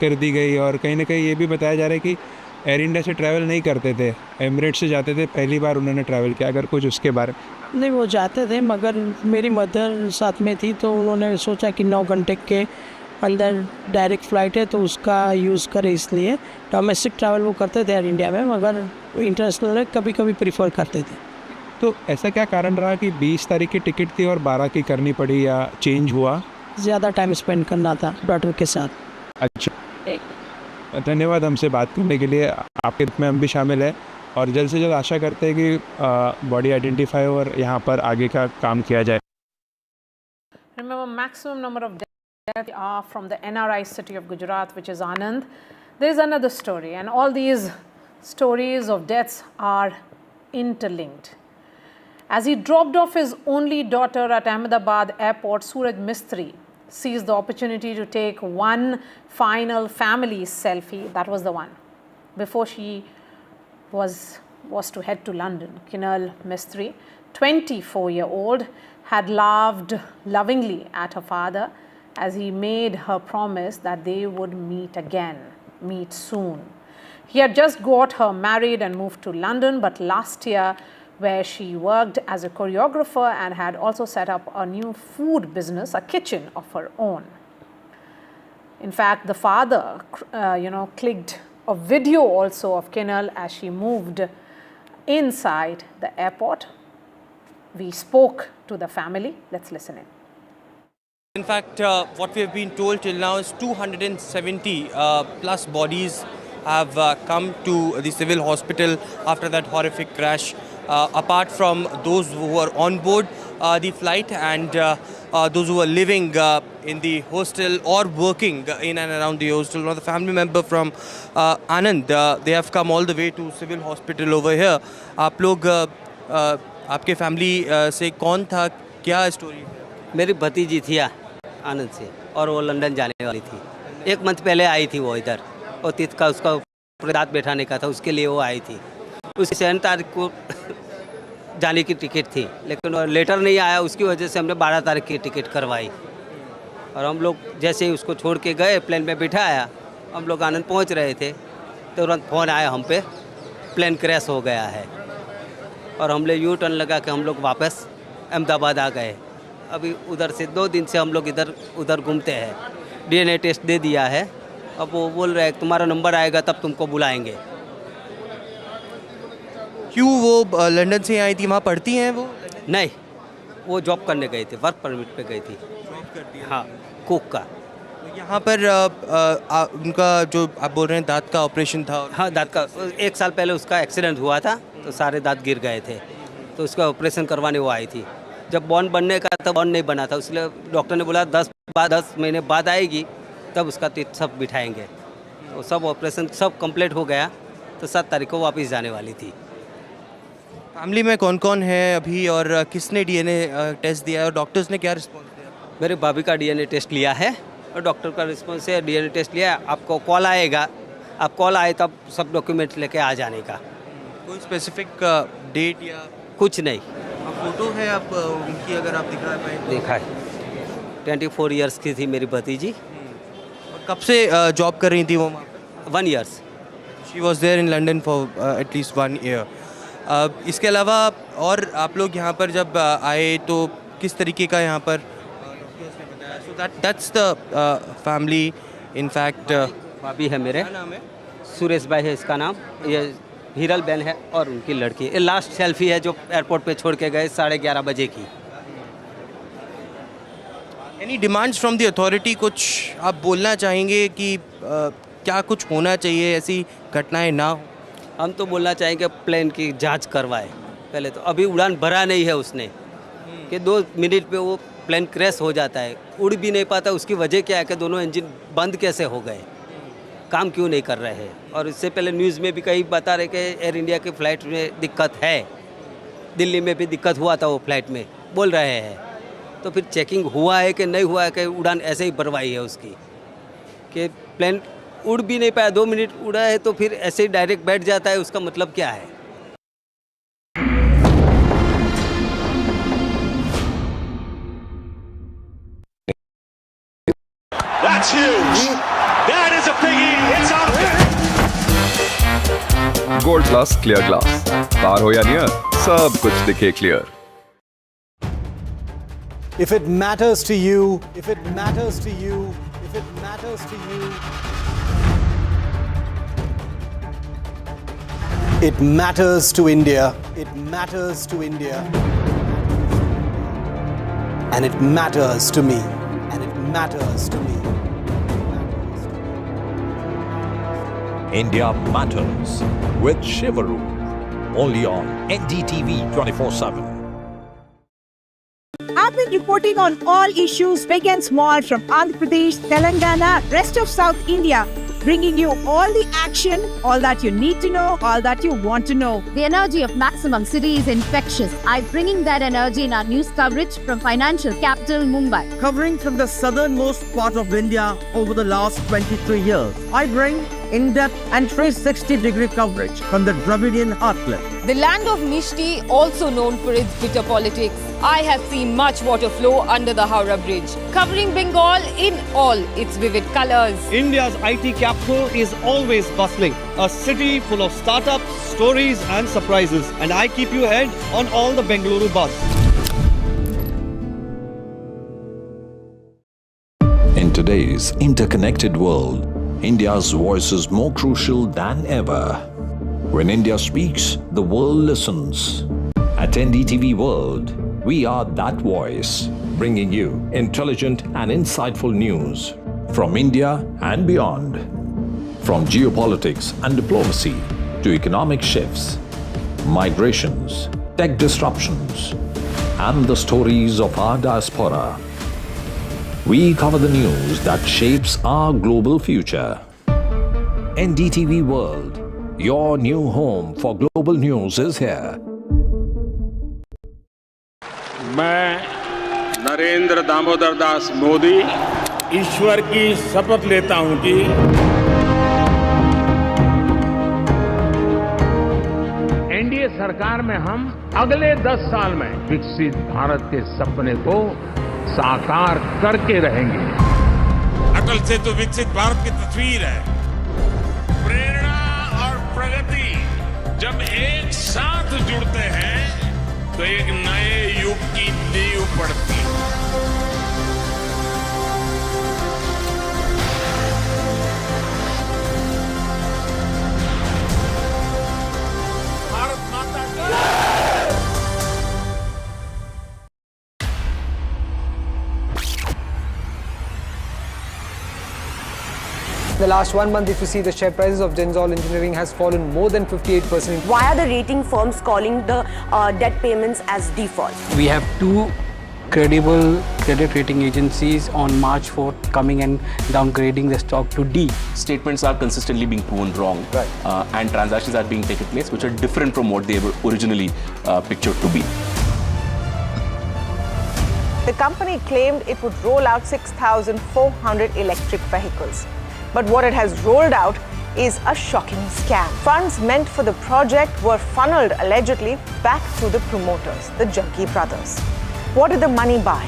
कर दी गई, और कहीं ना कहीं ये भी बताया जा रहा है कि एयर इंडिया से ट्रैवल नहीं करते थे, एमिरेट्स से जाते थे, पहली बार उन्होंने ट्रैवल किया, अगर कुछ उसके बारे में? नहीं, वो जाते थे मगर मेरी मदर साथ में थी, तो उन्होंने सोचा कि 9 घंटे के अंदर डायरेक्ट फ़्लाइट है तो उसका यूज़ करें, इसलिए डोमेस्टिक ट्रैवल वो करते थे एयर इंडिया में, मगर इंटरनेशनल कभी कभी प्रीफर करते थे। तो ऐसा क्या कारण रहा कि 20 तारीख की टिकट थी और 12 की करनी पड़ी, या चेंज हुआ? ज़्यादा टाइम स्पेंड करना था डॉटर के साथ। अच्छा, धन्यवाद हमसे बात करने के लिए, आपके में हम भी शामिल है, और जल्द से जल्द आशा करते हैं कि बॉडी आइडेंटिफाई और यहाँ पर आगे का काम किया जाए। Remember, maximum number of deaths are from the NRI city of Gujarat, which is Anand. There is another story, and all these stories of deaths are interlinked. As he dropped off his only daughter at Ahmedabad airport, Suraj Mistry seized the opportunity to take one final family selfie. That was the one. Before she was to head to London, Kinal Mistry, 24-year-old, had laughed lovingly at her father as he made her promise that they would meet soon. He had just got her married and moved to London, but last year, where she worked as a choreographer and had also set up a new food business, a kitchen of her own. In fact, the father, clicked a video also of Kinal as she moved inside the airport. We spoke to the family. Let's listen in. In fact, what we have been told till now is 270 plus bodies have come to the civil hospital after that horrific crash. Apart from those who were on board the flight and those who were living in the hostel or working in and around the hostel. Now, the family member from Anand, they have come all the way to civil hospital over here. आप लोग आपके family से कौन था, क्या story? मेरी भतीजी थी आनंद से, और वो लंदन जाने वाली थी। 1 मंथ पहले आई थी वो इधर, और 30 का उसका रात बैठाने का था, उसके लिए वो आई थी। उसकी 7 तारीख को जाने की टिकट थी, लेकिन लेटर नहीं आया, उसकी वजह से हमने 12 तारीख की टिकट करवाई। और हम लोग जैसे ही उसको छोड़ के गए, प्लेन में बिठाया, हम लोग आनंद पहुंच रहे थे, तुरंत फ़ोन आया हम पे, प्लेन क्रैश हो गया है। और हमने यू टर्न लगा के हम लोग वापस अहमदाबाद आ गए। अभी उधर से 2 दिन से हम लोग इधर उधर घूमते हैं। DNA टेस्ट दे दिया है, अब वो बोल रहे हैं तुम्हारा नंबर आएगा तब तुमको बुलाएंगे। क्यों वो लंदन से आई थी, वहाँ पढ़ती हैं वो? नहीं, वो जॉब करने गई थी, वर्क परमिट पे गई थी। जॉब करती है? हाँ, कुक का। तो यहाँ पर उनका जो आप बोल रहे हैं दांत का ऑपरेशन था? हाँ, दांत का 1 साल पहले उसका एक्सीडेंट हुआ था, तो सारे दांत गिर गए थे, तो उसका ऑपरेशन करवाने वो आई थी। जब बॉन बनने का था, बॉन नहीं बना था, इसलिए डॉक्टर ने बोला 10 महीने बाद आएगी तब उसका टीथ सब बिठाएंगे। तो सब ऑपरेशन सब कंप्लीट हो गया, तो 7 तारीख को वापस जाने वाली थी। फैमिली में कौन कौन है अभी, और किसने DNA टेस्ट दिया है, और डॉक्टर्स ने क्या रिस्पॉन्स दिया? मेरे भाभी का DNA टेस्ट लिया है, और डॉक्टर का रिस्पॉन्स है DNA टेस्ट लिया है, आपको कॉल आएगा, आप कॉल आए तब सब डॉक्यूमेंट लेके आ जाने का। कोई स्पेसिफिक डेट या कुछ नहीं? फोटो है आप उनकी, अगर आप दिखा पाए तो? देखा है, 24 ईयर्स की थी मेरी भतीजी। और कब से जॉब कर रही थी वो? 1 years. She was there in London for at least 1 year. इसके अलावा और आप लोग यहाँ पर जब आए तो किस तरीके का यहाँ पर so that's the family in fact भाभी है मेरे, क्या नाम है? सुरेश भाई है इसका नाम, ये हीरल बहन है और उनकी लड़की। ये लास्ट सेल्फी है जो एयरपोर्ट पे छोड़ के गए 11:30 बजे की। Any demands from the authority, कुछ आप बोलना चाहेंगे कि क्या कुछ होना चाहिए, ऐसी घटनाएं ना हो? हम तो बोलना चाहेंगे प्लेन की जांच करवाए पहले तो। अभी उड़ान भरा नहीं है उसने कि 2 मिनट पे वो प्लेन क्रैश हो जाता है, उड़ भी नहीं पाता। उसकी वजह क्या है कि दोनों इंजन बंद कैसे हो गए, काम क्यों नहीं कर रहे हैं। और इससे पहले न्यूज़ में भी कई बता रहे कि एयर इंडिया की फ़्लाइट में दिक्कत है, दिल्ली में भी दिक्कत हुआ था वो फ्लाइट में बोल रहे हैं। तो फिर चेकिंग हुआ है कि नहीं हुआ है कि उड़ान ऐसे ही भरवाई है उसकी कि प्लेन उड़ भी नहीं पाया, 2 मिनट उड़ा है तो फिर ऐसे ही डायरेक्ट बैठ जाता है, उसका मतलब क्या है। That's huge. That is a biggie. It's out there. Gold plus clear glass, पार हो या नियर, सब कुछ दिखे clear. If it matters to you, if it matters to you, if it matters to you, it matters to India, it matters to India, and it matters to me, and it matters to me. India Matters with Shivaru, only on NDTV 24/7. I've been reporting on all issues big and small from Andhra Pradesh, Telangana, rest of South India, bringing you all the action, all that you need to know, all that you want to know. The energy of Maximum City is infectious. I'm bringing that energy in our news coverage from financial capital Mumbai. Covering from the southernmost part of India over the last 23 years, I bring in-depth and 360-degree coverage from the Dravidian heartland. The land of Mishti, also known for its bitter politics. I have seen much water flow under the Howrah Bridge, covering Bengal in all its vivid colors. India's IT capital is always bustling, a city full of startups, stories and surprises. And I keep you ahead on all the Bengaluru buzz. In today's interconnected world, India's voice is more crucial than ever. When India speaks, the world listens. At NDTV World, we are that voice, bringing you intelligent and insightful news from India and beyond. From geopolitics and diplomacy to economic shifts, migrations, tech disruptions, and the stories of our diaspora. We cover the news that shapes our global future. NDTV World, your new home for global news is here. मैं नरेंद्र दामोदर दास मोदी ईश्वर की शपथ लेता हूं कि NDA सरकार में हम अगले 10 साल में विकसित भारत के सपने को साकार करके रहेंगे। अटल से तो विकसित भारत की तस्वीर है। प्रेरणा और प्रगति जब एक साथ जुड़ते हैं तो एक नए युग की नींव पड़ती है। भारत माता की The last 1 month, if you see, the share prices of Genzol Engineering has fallen more than 58%. Why are the rating firms calling the debt payments as default? We have 2 credible credit rating agencies on March 4th coming and downgrading the stock to D. Statements are consistently being proven wrong, and transactions are being taken place which are different from what they were originally pictured to be. The company claimed it would roll out 6,400 electric vehicles. But what it has rolled out is a shocking scam. Funds meant for the project were funneled allegedly back to the promoters, the Jaggi brothers. What did the money buy?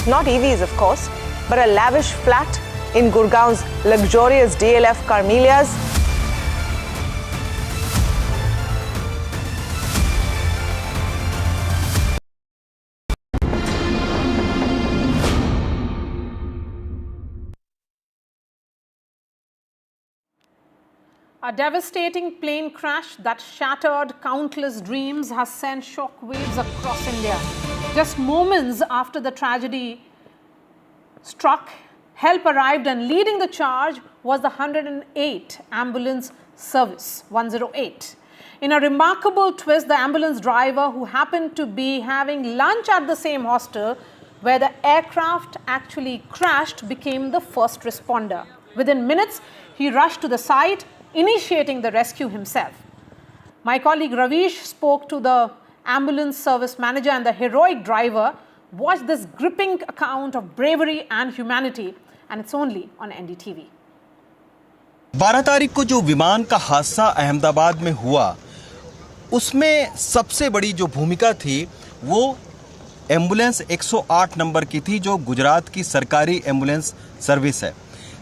Not EVs, of course, but a lavish flat in Gurgaon's luxurious DLF Carmelias. A devastating plane crash that shattered countless dreams has sent shockwaves across India. Just moments after the tragedy struck, help arrived, and leading the charge was the 108 ambulance service, 108. In a remarkable twist, the ambulance driver, who happened to be having lunch at the same hostel where the aircraft actually crashed, became the first responder. Within minutes, he rushed to the site, initiating the rescue himself. My colleague Ravish spoke to the ambulance service manager and the heroic driver. Watch this gripping account of bravery and humanity, and it's only on NDTV. 12 तारीख को जो विमान का हादसा अहमदाबाद में हुआ, उसमें सबसे बड़ी जो भूमिका थी वो एम्बुलेंस 108 नंबर की थी, जो गुजरात की सरकारी एम्बुलेंस सर्विस है।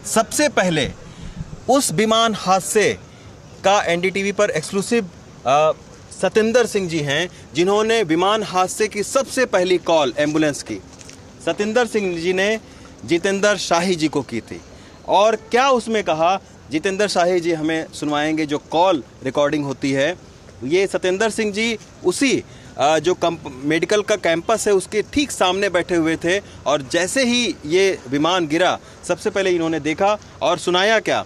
सबसे पहले उस विमान हादसे का NDTV पर एक्सक्लूसिव सतेंद्र सिंह जी हैं, जिन्होंने विमान हादसे की सबसे पहली कॉल एम्बुलेंस की सतेंद्र सिंह जी ने जितेंद्र शाही जी को की थी। और क्या उसमें कहा, जितेंद्र शाही जी हमें सुनवाएंगे। जो कॉल रिकॉर्डिंग होती है, ये सतेंद्र सिंह जी उसी जो मेडिकल का कैंपस है उसके ठीक सामने बैठे हुए थे, और जैसे ही ये विमान गिरा सबसे पहले इन्होंने देखा और सुनाया क्या,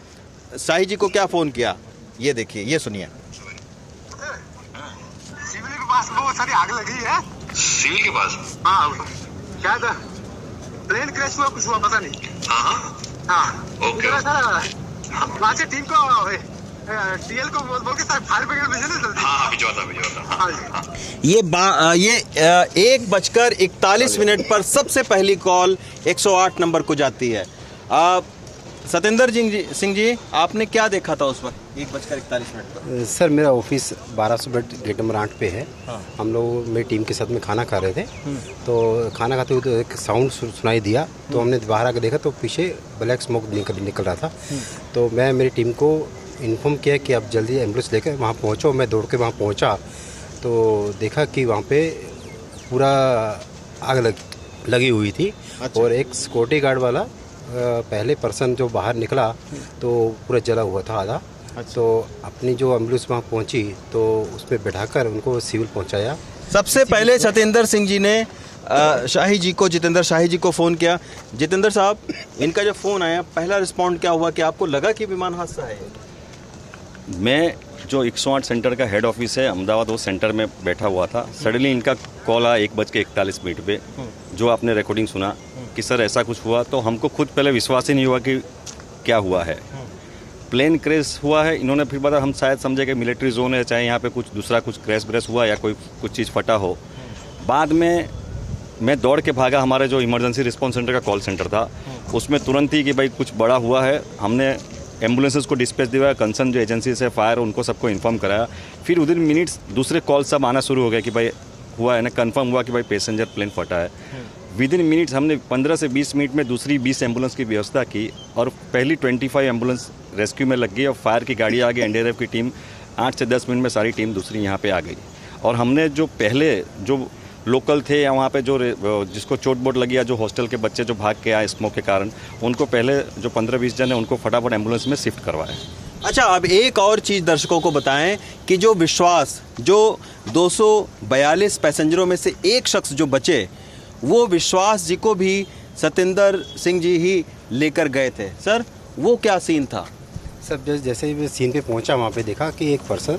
शाही जी को क्या फ़ोन किया, ये देखिए, ये सुनिए। सिविल के पास बहुत सारी आग लगी है। सिविल के पास? हाँ, शायद प्लेन क्रैश हुआ, कुछ हुआ पता नहीं। हाँ, ओके। वहाँ से टीम को टीएल को बोल के सर फायर ब्रिगेड भेजे ना जल्दी। हाँ, भिजवाता। ये 1:41 पर सबसे पहली कॉल 108 नंबर को जाती है। सतेंद्र सिंह जी, आपने क्या देखा था उस वक्त 1:41 पर? सर, मेरा ऑफिस 1200 बेड गेट नंबर 8 पे है। हाँ। हम लोग मेरी टीम के साथ में खाना खा रहे थे, तो खाना खाते हुए तो एक साउंड सुनाई दिया, तो हमने बाहर आकर देखा तो पीछे ब्लैक स्मोक निकल रहा था। तो मैं मेरी टीम को इन्फॉर्म किया कि आप जल्दी एम्बुलेंस लेकर वहाँ पहुँचो। मैं दौड़ के वहाँ पहुँचा तो देखा कि वहाँ पे पूरा आग लगी हुई थी। अच्छा। और एक सिक्योरिटी गार्ड वाला पहले पर्सन जो बाहर निकला तो पूरा जला हुआ था आधा। अच्छा। तो अपनी जो एम्बुलेंस वहाँ पहुँची तो उसमें बैठाकर उनको सिविल पहुँचाया। सबसे पहले सतेंद्र सिंह जी ने शाही जी को, जितेंद्र शाही जी को फ़ोन किया। जितेंद्र साहब, इनका जब फ़ोन आया, पहला रिस्पॉन्ड क्या हुआ कि आपको लगा कि विमान हादसा है? मैं जो 108 सेंटर का हेड ऑफिस है अहमदाबाद, वो सेंटर में बैठा हुआ था। सडनली इनका कॉल आया 1:41 पे, जो आपने रिकॉर्डिंग सुना कि सर ऐसा कुछ हुआ। तो हमको खुद पहले विश्वास ही नहीं हुआ कि क्या हुआ है। प्लेन क्रैश हुआ है, इन्होंने फिर बताया, हम शायद समझे कि मिलिट्री जोन है, चाहे यहाँ पे कुछ दूसरा कुछ क्रैश ब्रेश हुआ या कोई कुछ चीज़ फटा हो। बाद में मैं दौड़ के भागा, हमारे जो इमरजेंसी रिस्पॉन्स सेंटर का कॉल सेंटर था उसमें तुरंत ही कि भाई कुछ बड़ा हुआ है। हमने एम्बुलेंसेस को डिस्पैच दिया, कंसर्न जो एजेंसीज है, फायर, उनको सबको इन्फॉर्म कराया। फिर विदिन मिनट्स दूसरे कॉल सब आना शुरू हो गया कि भाई हुआ है ना, कंफर्म हुआ कि भाई पैसेंजर प्लेन फटा है। विदिन मिनट्स हमने 15 से 20 मिनट में दूसरी 20 एम्बुलेंस की व्यवस्था की, और पहली 25 एम्बुलेंस रेस्क्यू में लग गई, और फायर की गाड़ी आ गई, NDTV की टीम 8 से 10 मिनट में सारी टीम दूसरी यहाँ पे आ गई। और हमने जो पहले जो लोकल थे या वहाँ पे जो जिसको चोट बोट लगी या जो हॉस्टल के बच्चे जो भाग के आए स्मोक के कारण, उनको पहले जो 15-20 जन है उनको फटाफट एम्बुलेंस में शिफ्ट करवाया। अच्छा, अब एक और चीज़ दर्शकों को बताएं कि जो विश्वास, जो 242 पैसेंजरों में से एक शख्स जो बचे, वो विश्वास जी को भी सतेंद्र सिंह जी ही लेकर गए थे। सर, वो क्या सीन था? सर, जैसे ही मैं सीन पे पहुंचा, वहाँ पे देखा कि एक पर्सन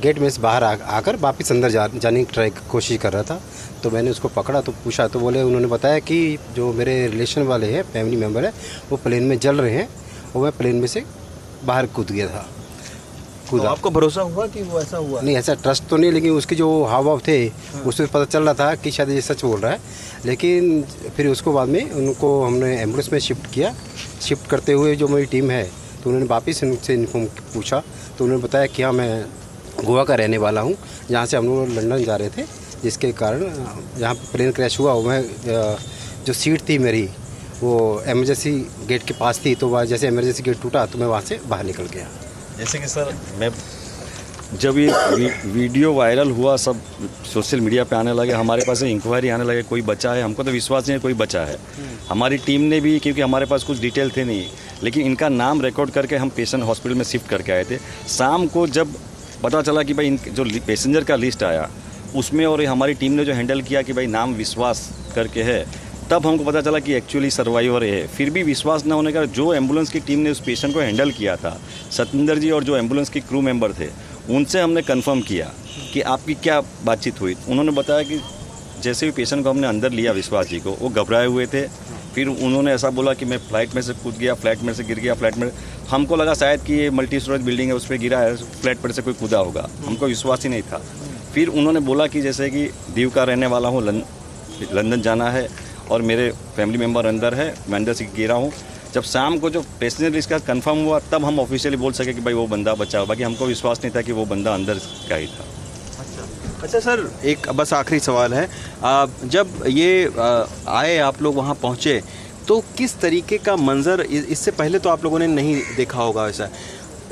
गेट में से बाहर आकर वापस अंदर जाने की ट्राई कोशिश कर रहा था। तो मैंने उसको पकड़ा तो पूछा, तो उन्होंने बताया कि जो मेरे रिलेशन वाले हैं, फैमिली मेम्बर है, वो प्लेन में जल रहे हैं, और मैं प्लेन में से बाहर कूद गया था। तो आपको भरोसा हुआ कि वो ऐसा हुआ? नहीं, ऐसा ट्रस्ट तो नहीं, लेकिन उसके जो हाव भाव थे उससे पता चल रहा था कि शायद ये सच बोल रहा है। लेकिन फिर उसको बाद में उनको हमने एम्बुलेंस में शिफ्ट किया। शिफ्ट करते हुए जो मेरी टीम है, तो उन्होंने वापस उनसे इन्फॉर्म पूछा, तो उन्होंने बताया कि हाँ, मैं गोवा का रहने वाला हूँ, जहाँ से हम लोग लंदन जा रहे थे, जिसके कारण जहाँ प्लेन क्रैश हुआ, मैं जो सीट थी मेरी वो एमरजेंसी गेट के पास थी, तो वह जैसे एमरजेंसी गेट टूटा तो मैं वहाँ से बाहर निकल गया। जैसे कि सर, मैं जब ये वीडियो वायरल हुआ, सब सोशल मीडिया पे आने लगे, हमारे पास इंक्वायरी आने लगे कोई बचा है, हमको तो विश्वास नहीं है कोई बचा है। हमारी टीम ने भी, क्योंकि हमारे पास कुछ डिटेल थे नहीं, लेकिन इनका नाम रिकॉर्ड करके हम पेशेंट हॉस्पिटल में शिफ्ट करके आए थे। शाम को जब पता चला कि भाई इन जो पैसेंजर का लिस्ट आया उसमें, और हमारी टीम ने जो हैंडल किया कि भाई नाम विश्वास करके है, तब हमको पता चला कि एक्चुअली सर्वाइवर है। फिर भी विश्वास ना होने का जो एम्बुलेंस की टीम ने उस पेशेंट को हैंडल किया था, सतेंद्र जी और जो एम्बुलेंस के क्रू मेंबर थे, उनसे हमने कंफर्म किया कि आपकी क्या बातचीत हुई। उन्होंने बताया कि जैसे भी पेशेंट को हमने अंदर लिया, विश्वास जी को, वो घबराए हुए थे। फिर उन्होंने ऐसा बोला कि मैं फ्लाइट में से कूद गया, फ्लाइट में से गिर गया, फ्लाइट में। हमको लगा शायद कि ये मल्टी स्टोरेज बिल्डिंग है, उस पर गिरा है, फ्लाइट पर से कोई कूदा होगा, हमको विश्वास ही नहीं था। फिर उन्होंने बोला कि जैसे कि दीव का रहने वाला हूँ, लंदन जाना है और मेरे फैमिली मेम्बर अंदर है, मैं अंदर से गिरा हूँ। जब शाम को जो पैसेंजर लिस्ट का कंफर्म हुआ, तब हम ऑफिशियली बोल सके कि भाई वो बंदा बचा। बाकी हमको विश्वास नहीं था कि वो बंदा अंदर का ही था। अच्छा सर, एक बस आखिरी सवाल है, जब ये आए आप लोग वहाँ पहुँचे तो किस तरीके का मंजर, इससे पहले तो आप लोगों ने नहीं देखा होगा वैसा,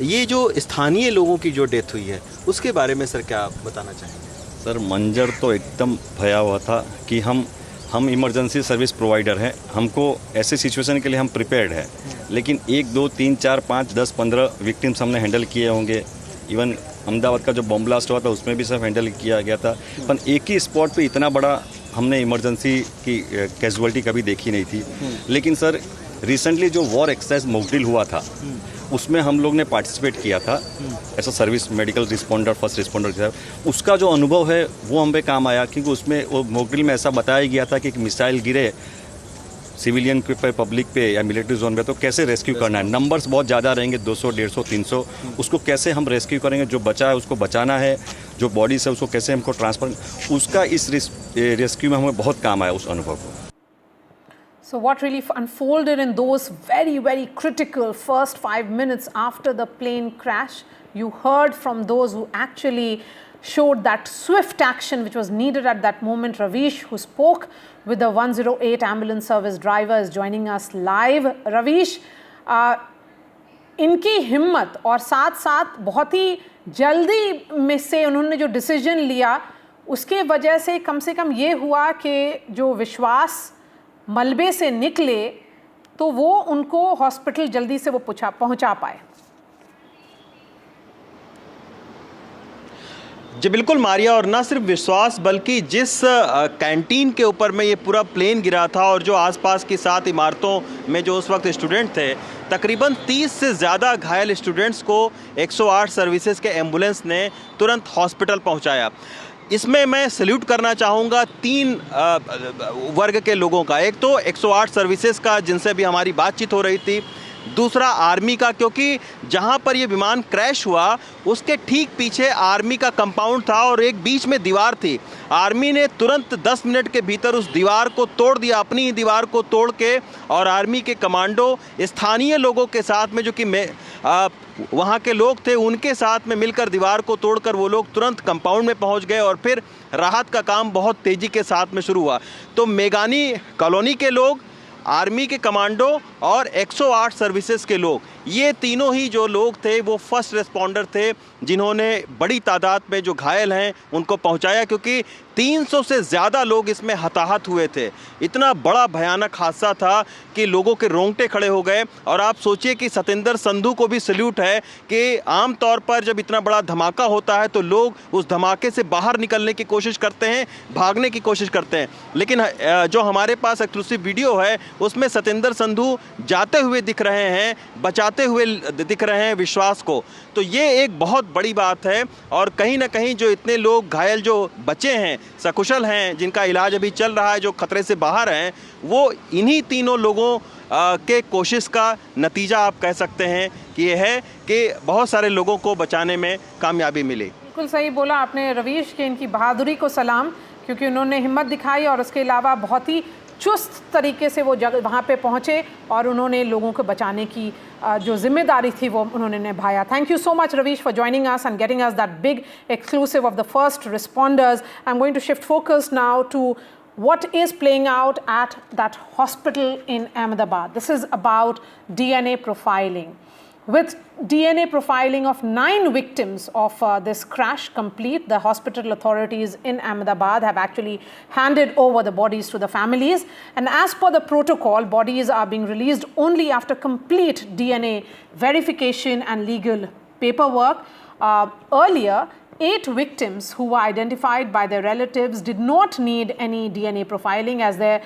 ये जो स्थानीय लोगों की जो डेथ हुई है उसके बारे में सर क्या बताना चाहेंगे? सर मंजर तो एकदम भयावह था कि हम इमरजेंसी सर्विस प्रोवाइडर हैं, हमको ऐसे सिचुएशन के लिए हम प्रिपेयर्ड हैं, लेकिन 1 2 3 4 5 10 15 विक्टिम्स हमने हैंडल किए होंगे। इवन अहमदाबाद का जो बॉम्ब ब्लास्ट हुआ था उसमें भी सब हैंडल किया गया था, पर एक ही स्पॉट पे इतना बड़ा हमने इमरजेंसी की कैजुअलिटी कभी देखी नहीं थी। लेकिन सर रिसेंटली जो वॉर एक्सरसाइज मोकड्रिल हुआ था उसमें हम लोग ने पार्टिसिपेट किया था ऐसा service medical responder, first responder के साथ। उसका जो अनुभव है वो हम पे काम आया, क्योंकि उसमें वो मोकड्रिल में ऐसा बताया गया था कि एक मिसाइल गिरे सिविलियन के पे, पब्लिक पे या मिलिट्री जोन पे, तो कैसे रेस्क्यू करना है। नंबर्स बहुत ज़्यादा रहेंगे, 200 150 300, उसको कैसे हम रेस्क्यू करेंगे, जो बचा है उसको बचाना है, जो बॉडीज है उसको कैसे हमको ट्रांसफर, उसका इस रेस्क्यू में हमें बहुत काम आया उस अनुभव को। So what really unfolded in those very, very critical first 5 minutes after the plane crash, you heard from those who actually showed that swift action which was needed at that moment. Ravish, who spoke with the 108 ambulance service driver, is joining us live. Ravish, इनकी हिम्मत और साथ साथ बहुत ही जल्दी में से उन्होंने जो डिसीजन लिया, उसके वजह से कम ये हुआ कि जो विश्वास मलबे से निकले तो वो उनको हॉस्पिटल जल्दी से वो पहुंचा पाए। जी बिल्कुल मारिया, और ना सिर्फ विश्वास बल्कि जिस कैंटीन के ऊपर में ये पूरा प्लेन गिरा था और जो आसपास की 7 इमारतों में जो उस वक्त स्टूडेंट थे, तकरीबन 30 से ज़्यादा घायल स्टूडेंट्स को 108 सर्विसेज के एम्बुलेंस ने तुरंत हॉस्पिटल पहुंचाया। इसमें मैं सैल्यूट करना चाहूँगा 3 वर्ग के लोगों का। एक तो 108 सर्विसेज का जिनसे भी हमारी बातचीत हो रही थी, दूसरा आर्मी का, क्योंकि जहां पर ये विमान क्रैश हुआ उसके ठीक पीछे आर्मी का कंपाउंड था और एक बीच में दीवार थी। आर्मी ने तुरंत 10 मिनट के भीतर उस दीवार को तोड़ दिया, अपनी ही दीवार को तोड़ के, और आर्मी के कमांडो स्थानीय लोगों के साथ में, जो कि वहाँ के लोग थे, उनके साथ में मिलकर दीवार को तोड़कर वो लोग तुरंत कंपाउंड में पहुँच गए और फिर राहत का काम बहुत तेज़ी के साथ में शुरू हुआ। तो मेगानी कॉलोनी के लोग, आर्मी के कमांडो और 108 सर्विसेज के लोग, ये तीनों ही जो लोग थे वो फर्स्ट रिस्पॉन्डर थे जिन्होंने बड़ी तादाद में जो घायल हैं उनको पहुंचाया, क्योंकि 300 से ज़्यादा लोग इसमें हताहत हुए थे। इतना बड़ा भयानक हादसा था कि लोगों के रोंगटे खड़े हो गए। और आप सोचिए कि सतेंद्र संधू को भी सल्यूट है कि आम तौर पर जब इतना बड़ा धमाका होता है तो लोग उस धमाके से बाहर निकलने की कोशिश करते हैं, भागने की कोशिश करते हैं, लेकिन जो हमारे पास एक्सक्लूसिव वीडियो है उसमें सतेंद्र संधू जाते हुए दिख रहे हैं, बचाते हुए दिख रहे हैं विश्वास को। तो ये एक बहुत बड़ी बात है। और कहीं ना कहीं जो इतने लोग घायल जो बचे हैं, सकुशल हैं, जिनका इलाज अभी चल रहा है, जो खतरे से बाहर हैं, वो इन्हीं तीनों लोगों के कोशिश का नतीजा आप कह सकते हैं कि ये है कि बहुत सारे लोगों को बचाने में कामयाबी मिली। बिल्कुल सही बोला आपने रवीश, के इनकी बहादुरी को सलाम, क्योंकि उन्होंने हिम्मत दिखाई और उसके अलावा बहुत ही चुस्त तरीके से वो जगह वहाँ पे पहुँचे और उन्होंने लोगों को बचाने की जो जिम्मेदारी थी वो उन्होंने निभाया। Thank you so much Ravish for joining us and getting us that big exclusive of the first responders. I am going to shift focus now to what is playing out at that hospital in Ahmedabad. This is about DNA profiling. With DNA profiling of 9 victims of this crash complete, the hospital authorities in Ahmedabad have actually handed over the bodies to the families. And as per the protocol, bodies are being released only after complete DNA verification and legal paperwork. Earlier, 8 victims who were identified by their relatives did not need any DNA profiling as their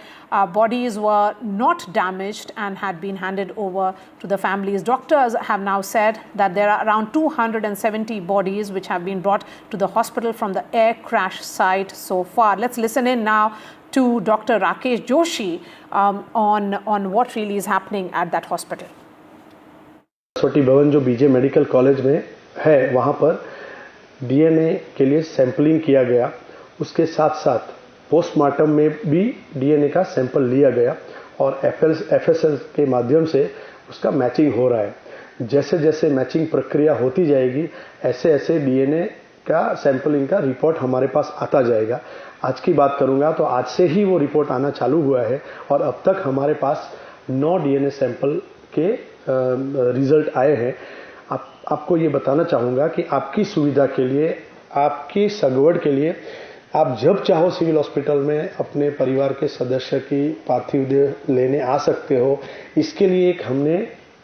bodies were not damaged and had been handed over to the families. Doctors have now said that there are around 270 bodies which have been brought to the hospital from the air crash site so far. Let's listen in now to Dr. Rakesh Joshi on what really is happening at that hospital. छोटी भवन जो बीजे medical college में है वहाँ पर DNA के लिए sampling किया गया, उसके साथ साथ पोस्टमार्टम में भी डीएनए का सैंपल लिया गया और एफएसएल के माध्यम से उसका मैचिंग हो रहा है। जैसे जैसे मैचिंग प्रक्रिया होती जाएगी ऐसे ऐसे डीएनए का सैंपलिंग का रिपोर्ट हमारे पास आता जाएगा। आज की बात करूंगा तो आज से ही वो रिपोर्ट आना चालू हुआ है और अब तक हमारे पास 9 डीएनए सैंपल के रिजल्ट आए हैं। आपको ये बताना चाहूँगा कि आपकी सुविधा के लिए, आपकी सगवड़ के लिए आप जब चाहो सिविल हॉस्पिटल में अपने परिवार के सदस्य की पार्थिव देह लेने आ सकते हो। इसके लिए एक हमने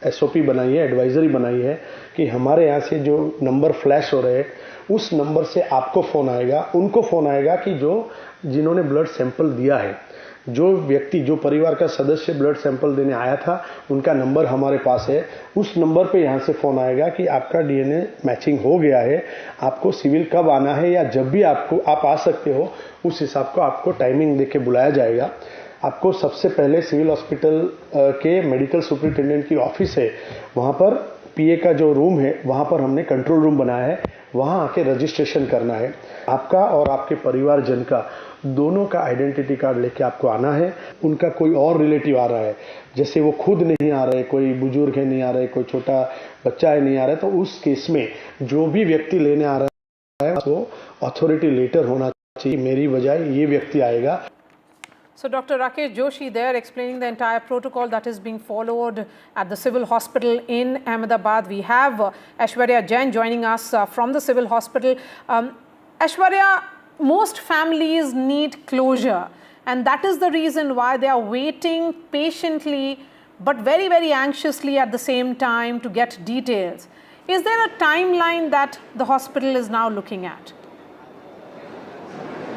एसओपी बनाई है, एडवाइजरी बनाई है कि हमारे यहाँ से जो नंबर फ्लैश हो रहे हैं उस नंबर से आपको फ़ोन आएगा, उनको फ़ोन आएगा कि जिन्होंने ब्लड सैंपल दिया है, जो व्यक्ति, जो परिवार का सदस्य ब्लड सैंपल देने आया था उनका नंबर हमारे पास है। उस नंबर पे यहाँ से फ़ोन आएगा कि आपका डीएनए मैचिंग हो गया है, आपको सिविल कब आना है या जब भी आप आ सकते हो उस हिसाब को आपको टाइमिंग देके बुलाया जाएगा। आपको सबसे पहले सिविल हॉस्पिटल के मेडिकल सुपरिटेंडेंट की ऑफिस है, वहाँ पर पीए का जो रूम है वहाँ पर हमने कंट्रोल रूम बनाया है, वहाँ आके रजिस्ट्रेशन करना है। आपका और आपके परिवारजन का दोनों का आइडेंटिटी कार्ड लेके आपको आना है। उनका कोई और रिलेटिव आ रहा है, जैसे वो खुद नहीं आ रहे, कोई बुजुर्ग है नहीं आ रहे, कोई छोटा बच्चा है नहीं आ रहा है, तो उस केस में जो भी व्यक्ति लेने आ रहा है वो अथॉरिटी लेटर होना चाहिए, मेरी बजाय ये व्यक्ति आएगा। So Dr. Rakesh Joshi there explaining the entire protocol that is being followed at the civil hospital in Ahmedabad. We have Aishwarya Jain joining us from the civil hospital. Aishwarya, most families need closure, and that is the reason why they are waiting patiently but very, very anxiously at the same time to get details. Is there a timeline that the hospital is now looking at?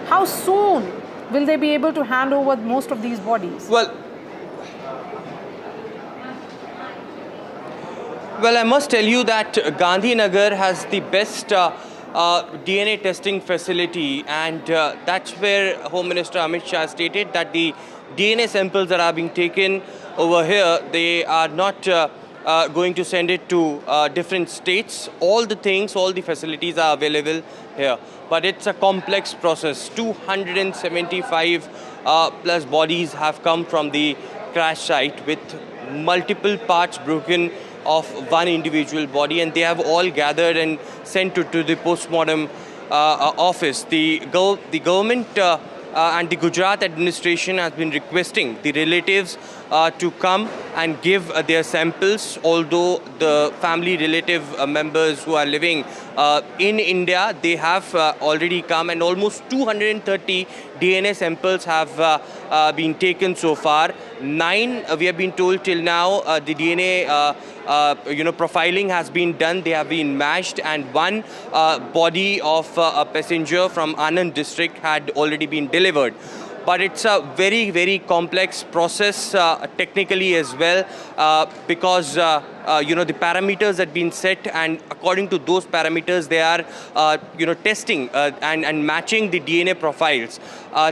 How soon will they be able to hand over most of these bodies? Well, I must tell you that Gandhinagar has the best DNA testing facility, and that's where Home Minister Amit Shah stated that the DNA samples that are being taken over here, they are not going to send it to different states. All the facilities are available here. But it's a complex process. 275 plus bodies have come from the crash site with multiple parts broken of one individual body, and they have all gathered and sent to the postmortem office. The government and the Gujarat administration has been requesting the relatives to come and give their samples, although the family relative members who are living in India, they have already come, and almost 230 DNA samples have been taken so far. 9, we have been told till now, the DNA profiling has been done, they have been matched, and one body of a passenger from Anand district had already been delivered. But it's a very, very complex process technically as well because the parameters have been set, and according to those parameters they are testing and matching the DNA profiles.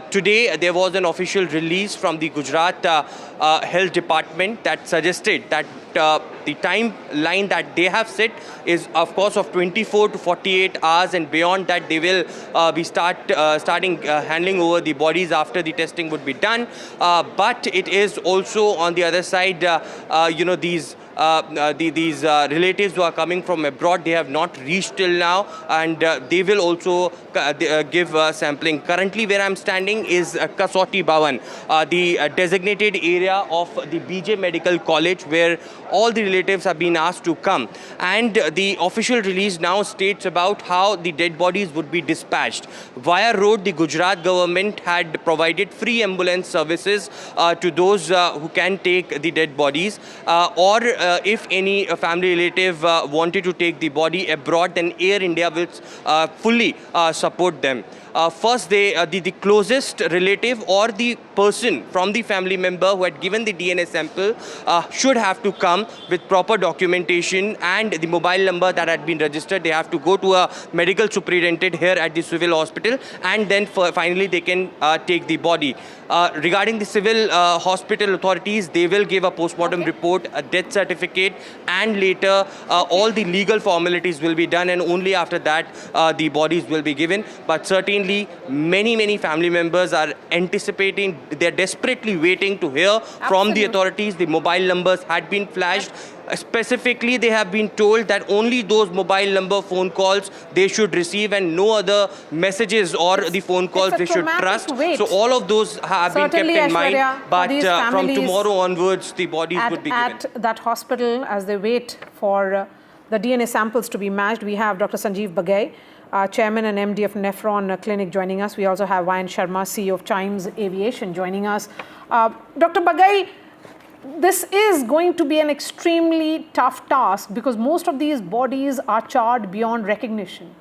Today there was an official release from the Gujarat Health Department that suggested that the timeline that they have set is of course of 24 to 48 hours, and beyond that they will be starting handing over the bodies after the testing would be done. But it is also on the other side, these these relatives who are coming from abroad, they have not reached till now, and they will also give sampling. Currently, where I'm standing is Kasauti Bhavan, the designated area of the BJ Medical College, where all the relatives have been asked to come. And the official release now states about how the dead bodies would be dispatched. Via road, the Gujarat government had provided free ambulance services to those who can take the dead bodies, or if any family relative wanted to take the body abroad, then Air India will fully support them. First, the closest relative or the person from the family member who had given the DNA sample should have to come with proper documentation and the mobile number that had been registered. They have to go to a medical superintendent here at the civil hospital, and then finally they can take the body. Regarding the civil hospital authorities, they will give a postmortem report, a death certificate, and later all the legal formalities will be done, and only after that the bodies will be given. But certainly many family members are anticipating, they're desperately waiting to hear from the authorities. The mobile numbers had been flashed. Specifically, they have been told that only those mobile number phone calls they should receive, and no other messages or the phone calls they should trust. So all of those have been kept in mind. But from tomorrow onwards, the bodies would be given. At that hospital, as they wait for the DNA samples to be matched, we have Dr. Sanjeev Bagai, Chairman and MD of Nephron Clinic, joining us. We also have Vayan Sharma, CEO of Chimes Aviation, joining us. Dr. Bagai, this is going to be an extremely tough task because most of these bodies are charred beyond recognition.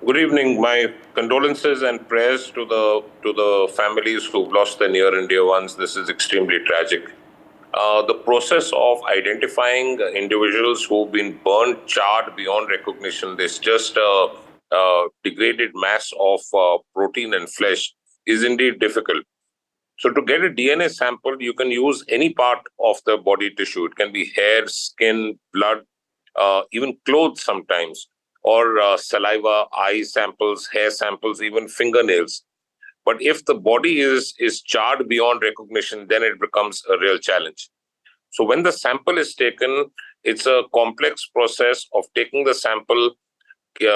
Good evening. My condolences and prayers to the families who've lost their near and dear ones. This is extremely tragic. The process of identifying individuals who've been burned, charred beyond recognition, there's just a degraded mass of protein and flesh, is indeed difficult. So to get a DNA sample, you can use any part of the body tissue. It can be hair, skin, blood, even clothes sometimes, or saliva, eye samples, hair samples, even fingernails. But if the body is charred beyond recognition, then it becomes a real challenge. So when the sample is taken, it's a complex process of taking the sample,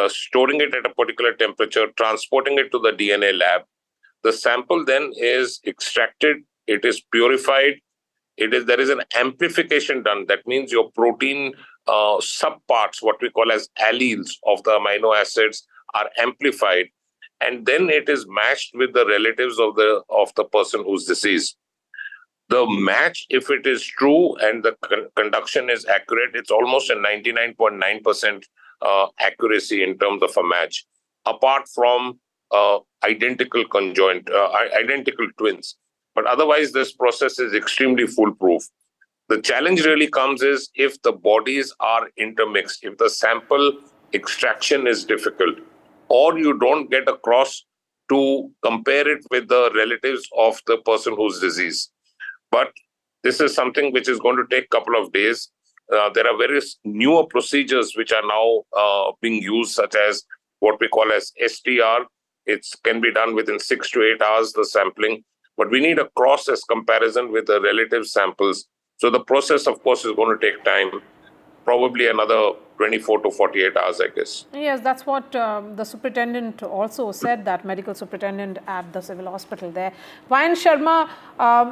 storing it at a particular temperature, transporting it to the DNA lab. The sample then is extracted, it is purified, there is an amplification done. That means your protein subparts, what we call as alleles of the amino acids, are amplified. And then it is matched with the relatives of the person who's deceased. The match, if it is true and the conduction is accurate, it's almost a 99.9% accuracy in terms of a match, apart from identical twins. But otherwise, this process is extremely foolproof. The challenge really comes is if the bodies are intermixed, if the sample extraction is difficult, or you don't get across to compare it with the relatives of the person who's deceased. But this is something which is going to take a couple of days. There are various newer procedures which are now being used, such as what we call as STR. It can be done within 6 to 8 hours, the sampling. But we need a cross-as comparison with the relative samples. So the process, of course, is going to take time, probably another 24 to 48 hours, I guess. Yes, that's what the superintendent also said, that medical superintendent at the civil hospital there. Vayan Sharma,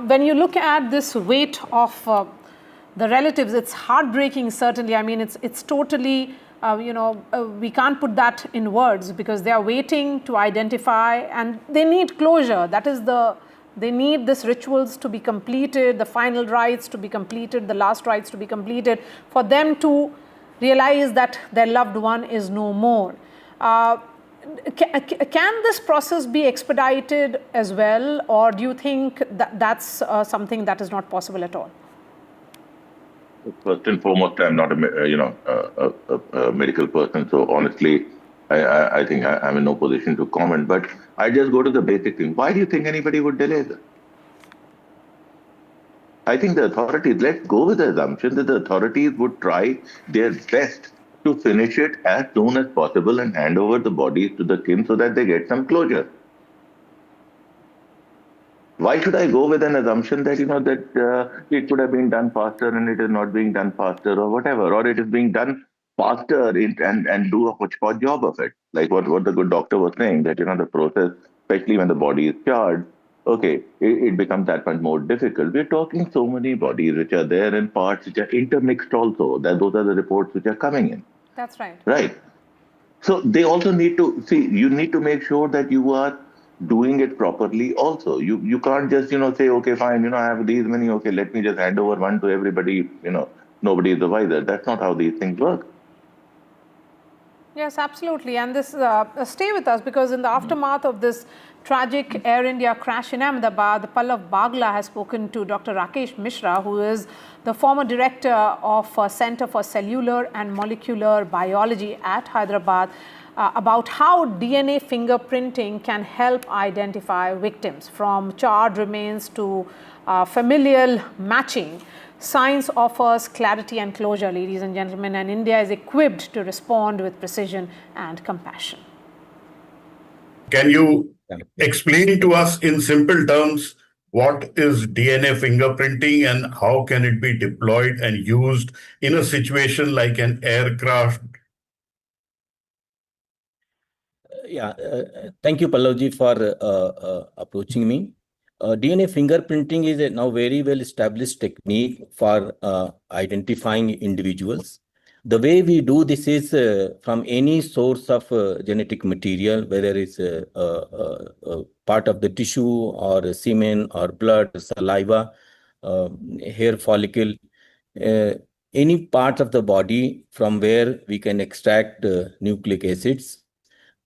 when you look at this weight of the relatives, it's heartbreaking, certainly. I mean, it's totally, we can't put that in words because they are waiting to identify and they need closure. They need these rituals to be completed, the final rites to be completed, the last rites to be completed, for them to realize that their loved one is no more. Can this process be expedited as well, or do you think that that's something that is not possible at all? First and foremost, I'm not a medical person, so honestly, I think I'm in no position to comment. But I just go to the basic thing. Why do you think anybody would delay this? I think the authorities, let's go with the assumption that the authorities would try their best to finish it as soon as possible and hand over the bodies to the kin so that they get some closure. Why should I go with an assumption that, that it could have been done faster and it is not being done faster or whatever, or it is being done faster and do a hodgepodge job of it? Like what the good doctor was saying, that, the process, especially when the body is charred, okay, it becomes that much more difficult. We're talking so many bodies which are there and parts which are intermixed also. Those are the reports which are coming in. That's right. Right. So they also need to see, you need to make sure that you are doing it properly also. You can't just, say, okay, fine, I have these many, okay, let me just hand over one to everybody, nobody is the wiser. That's not how these things work. Yes, absolutely. And this, stay with us, because in the aftermath of this tragic Air India crash in Ahmedabad, Pallav Bagla has spoken to Dr. Rakesh Mishra, who is the former director of Center for Cellular and Molecular Biology at Hyderabad, about how DNA fingerprinting can help identify victims. From charred remains to familial matching, science offers clarity and closure, ladies and gentlemen, and India is equipped to respond with precision and compassion. Can you explain to us in simple terms what is DNA fingerprinting and how can it be deployed and used in a situation like an aircraft? Thank you, Pallavji, for approaching me. DNA fingerprinting is a now very well established technique for identifying individuals. The way we do this is from any source of genetic material, whether it's part of the tissue or semen or blood, saliva, hair follicle, any part of the body from where we can extract nucleic acids.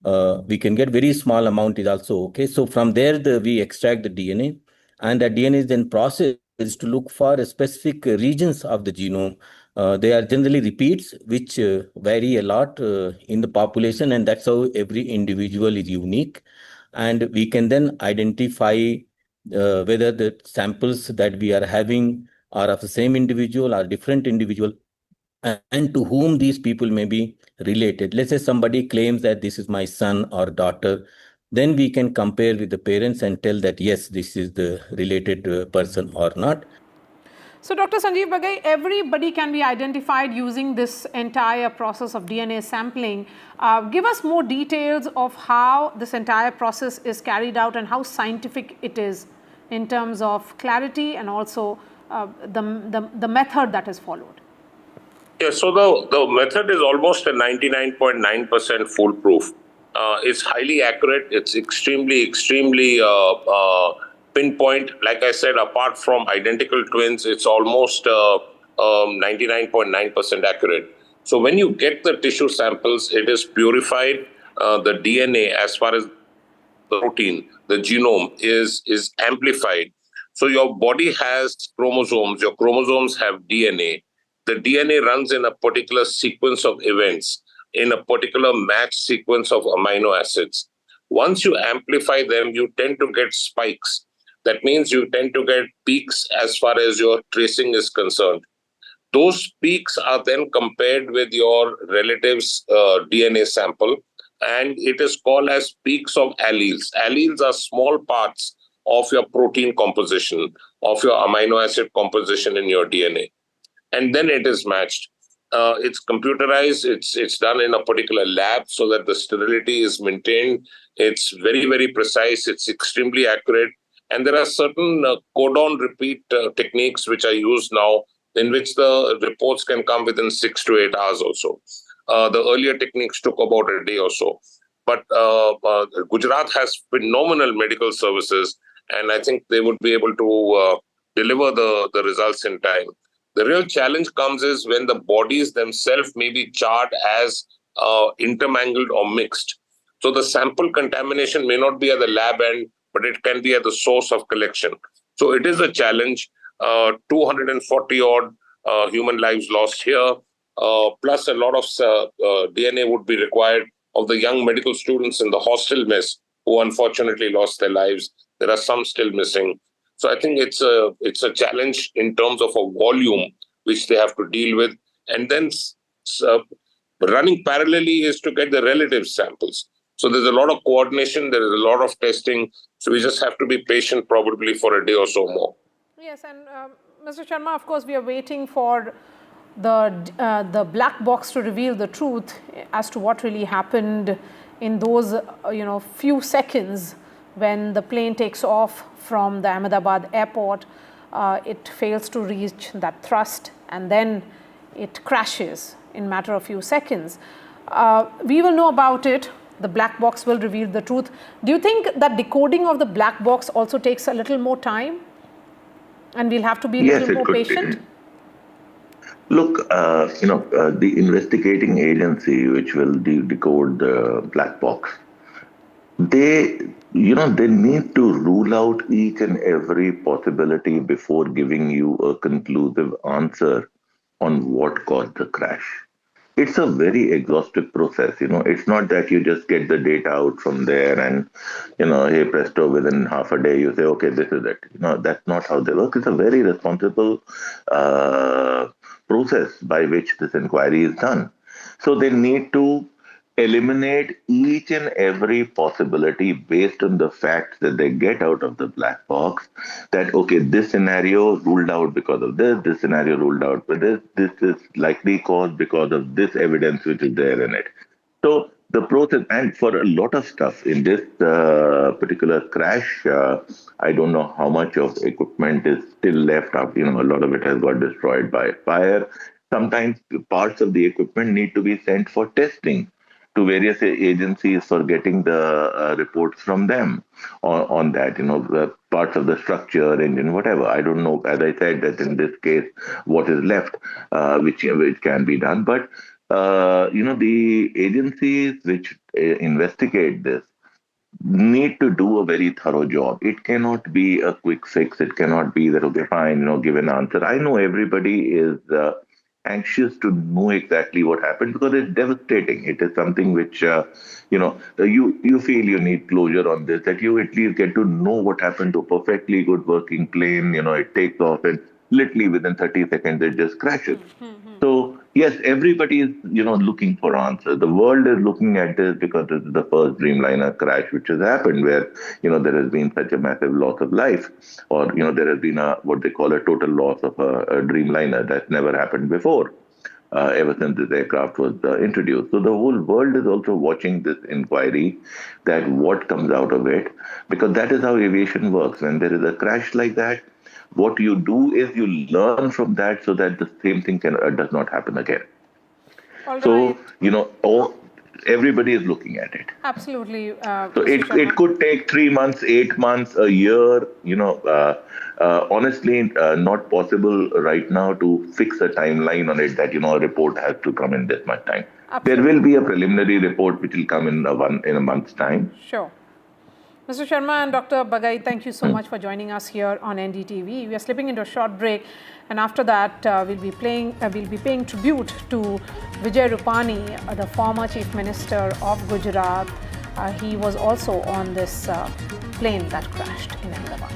We can get very small amount is also okay. So from there we extract the DNA, and the DNA is then processed to look for specific regions of the genome. They are generally repeats which vary a lot in the population, and that's how every individual is unique. And we can then identify whether the samples that we are having are of the same individual or different individual, and to whom these people may be related. Let's say somebody claims that this is my son or daughter, then we can compare with the parents and tell that yes, this is the related person or not. So Dr. Sanjeev Bagai, everybody can be identified using this entire process of DNA sampling. Give us more details of how this entire process is carried out and how scientific it is in terms of clarity and also the method that is followed. Yeah, so the method is almost a 99.9% foolproof. It's highly accurate. It's extremely pinpoint. Like I said, apart from identical twins, it's almost 99.9% accurate. So when you get the tissue samples, it is purified. The DNA, as far as the protein, the genome is amplified. So your body has chromosomes. Your chromosomes have DNA. The DNA runs in a particular sequence of events, in a particular match sequence of amino acids. Once you amplify them, you tend to get spikes. That means you tend to get peaks as far as your tracing is concerned. Those peaks are then compared with your relative's DNA sample, and it is called as peaks of alleles. Alleles are small parts of your protein composition, of your amino acid composition in your DNA. And then it is matched. It's computerized. It's done in a particular lab so that the sterility is maintained. It's very, very precise. It's extremely accurate. And there are certain codon repeat techniques which are used now, in which the reports can come within 6 to 8 hours or so. The earlier techniques took about a day or so. But Gujarat has phenomenal medical services, and I think they would be able to deliver the results in time. The real challenge comes is when the bodies themselves may be charred as intermangled or mixed. So the sample contamination may not be at the lab end, but it can be at the source of collection. So it is a challenge. 240 odd human lives lost here, plus a lot of DNA would be required of the young medical students in the hostel mess who unfortunately lost their lives. There are some still missing. So I think it's a challenge in terms of a volume which they have to deal with. And then running parallelly is to get the relative samples. So there's a lot of coordination, there is a lot of testing. So we just have to be patient probably for a day or so more. Yes, and Mr. Sharma, of course, we are waiting for the black box to reveal the truth as to what really happened in those few seconds when the plane takes off from the Ahmedabad airport. It fails to reach that thrust and then it crashes in a matter of few seconds. We will know about it. The black box will reveal the truth. Do you think that decoding of the black box also takes a little more time? And we'll have to be a little more patient? Look, the investigating agency which will decode the black box, they need to rule out each and every possibility before giving you a conclusive answer on what caused the crash. It's a very exhaustive process. It's not that you just get the data out from there and, hey presto, within half a day you say, okay, this is it. That's not how they work. It's a very responsible process by which this inquiry is done. So they need to eliminate each and every possibility based on the facts that they get out of the black box, that, okay, this scenario ruled out because of this scenario ruled out for this is likely caused because of this evidence which is there in it. So the process, and for a lot of stuff in this particular crash, I don't know how much of equipment is still left up. A lot of it has got destroyed by fire. Sometimes parts of the equipment need to be sent for testing to various agencies for getting the reports from them on that, parts of the structure, engine, whatever. I don't know, as I said, that in this case, what is left, which can be done. But, the agencies which investigate this need to do a very thorough job. It cannot be a quick fix. It cannot be that, okay, fine, give an answer. I know everybody is anxious to know exactly what happened because it's devastating. It is something which, you feel you need closure on this, that you at least get to know what happened to a perfectly good working plane. It takes off and literally within 30 seconds it just crashes. So yes, everybody is, looking for answers. The world is looking at this because this is the first Dreamliner crash which has happened where, there has been such a massive loss of life, or, there has been what they call a total loss of a Dreamliner. That's never happened before, ever since this aircraft was introduced. So the whole world is also watching this inquiry, that what comes out of it, because that is how aviation works. When there is a crash like that, what you do is you learn from that so that the same thing does not happen again. So, everybody is looking at it. Absolutely. So it could take 3 months, 8 months, a year, honestly, not possible right now to fix a timeline on it that, a report has to come in this much time. Absolutely. There will be a preliminary report which will come in a month's time. Sure. Mr. Sharma and Dr. Bagai, thank you so much for joining us here on NDTV. We are slipping into a short break, and after that, we'll be paying tribute to Vijay Rupani, the former Chief Minister of Gujarat. He was also on this plane that crashed in Ahmedabad.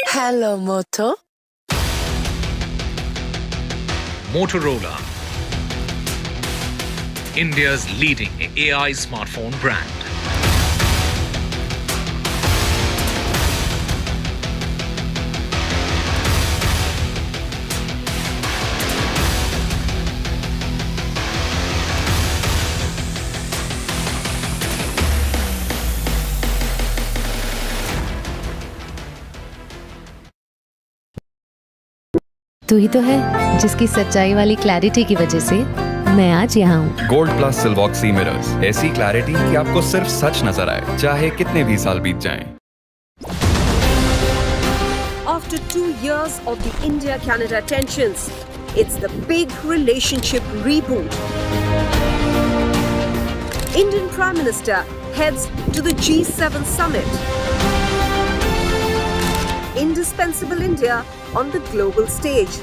Hello, Moto. Motorola, India's leading AI smartphone brand. तू ही तो है जिसकी सच्चाई वाली clarity की वजह से मैं आज यहाँ हूँ। गोल्ड प्लस सिल्वॉक्सी मिरर्स, ऐसी क्लैरिटी कि आपको सिर्फ सच नजर आए, चाहे कितने भी साल बीत जाएं। After 2 years of the India-Canada tensions, it's the big relationship reboot. Indian Prime Minister heads to the G7 summit. Indispensable India on the global stage.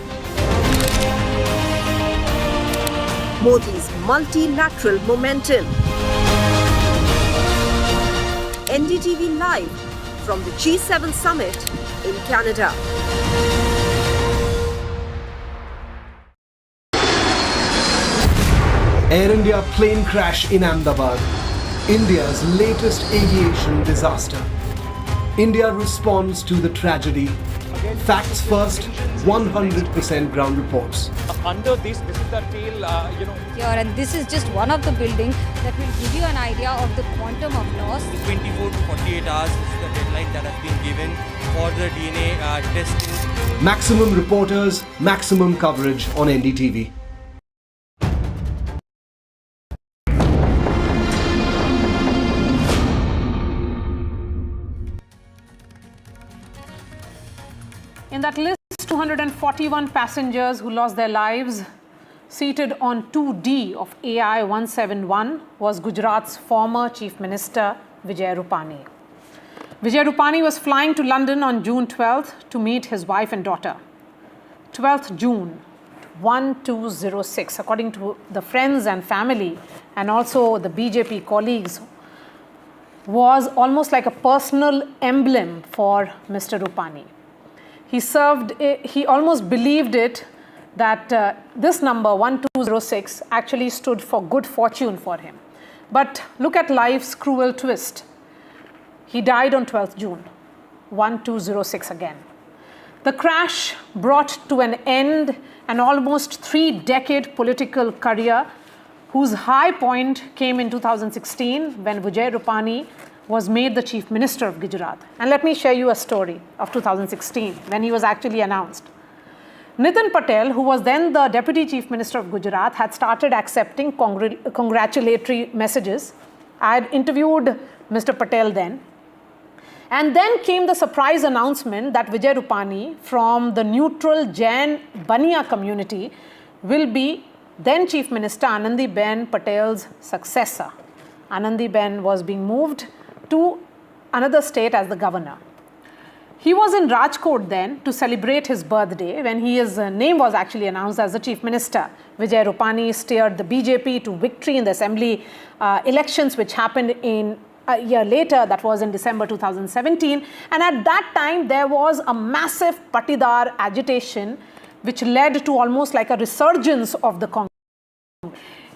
Modi's multilateral momentum. NDTV live from the G7 summit in Canada. Air India plane crash in Ahmedabad, India's latest aviation disaster. India responds to the tragedy. Facts first, 100% ground reports. Under this is the tail, Here, and this is just one of the buildings that will give you an idea of the quantum of loss. 24 to 48 hours is the deadline that has been given for the DNA testing. Maximum reporters, maximum coverage on NDTV. In that list, 241 passengers who lost their lives seated on 2D of AI 171 was Gujarat's former Chief Minister Vijay Rupani. Vijay Rupani was flying to London on June 12th to meet his wife and daughter. 12th June 1206, according to the friends and family and also the BJP colleagues, was almost like a personal emblem for Mr. Rupani. He almost believed it that this number 1206 actually stood for good fortune for him. But look at life's cruel twist. He died on 12th June, 1206 again. The crash brought to an end an almost 3-decade political career whose high point came in 2016 when Vijay Rupani was made the Chief Minister of Gujarat. And let me share you a story of 2016 when he was actually announced. Nitin Patel, who was then the Deputy Chief Minister of Gujarat, had started accepting congratulatory messages. I had interviewed Mr. Patel then. And then came the surprise announcement that Vijay Rupani from the neutral Jain Bania community will be then Chief Minister Anandiben Patel's successor. Anandiben was being moved to another state as the governor. He was in Rajkot then to celebrate his birthday when his name was actually announced as the Chief Minister. Vijay Rupani steered the BJP to victory in the assembly elections which happened in a year later, that was in December 2017. And at that time, there was a massive Patidar agitation which led to almost like a resurgence of the Congress.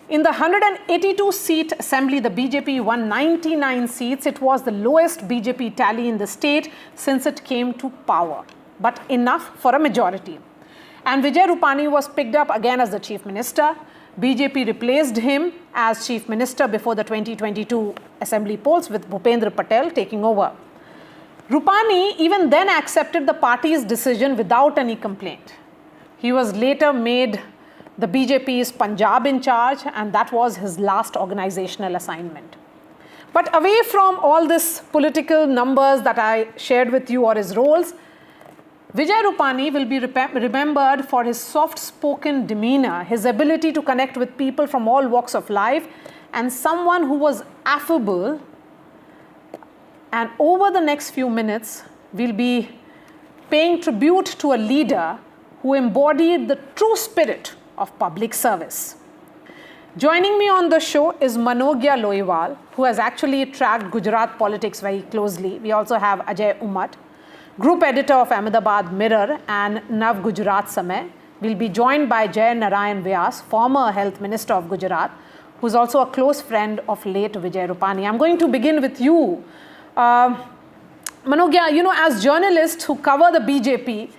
In the 182-seat assembly, the BJP won 99 seats. It was the lowest BJP tally in the state since it came to power, but enough for a majority. And Vijay Rupani was picked up again as the Chief Minister. BJP replaced him as Chief Minister before the 2022 assembly polls with Bhupendra Patel taking over. Rupani even then accepted the party's decision without any complaint. He was later made the BJP's Punjab in charge, and that was his last organizational assignment. But away from all this political numbers that I shared with you or his roles, Vijay Rupani will be remembered for his soft-spoken demeanor, his ability to connect with people from all walks of life, and someone who was affable. And over the next few minutes, we'll be paying tribute to a leader who embodied the true spirit of public service. Joining me on the show is Manogya Loiwal, who has actually tracked Gujarat politics very closely. We also have Ajay Umat, Group Editor of Ahmedabad Mirror and Nav Gujarat Samay. We'll be joined by Jay Narayan Vyas, former Health Minister of Gujarat, who's also a close friend of late Vijay Rupani. I'm going to begin with you. Manogya, as journalists who cover the BJP,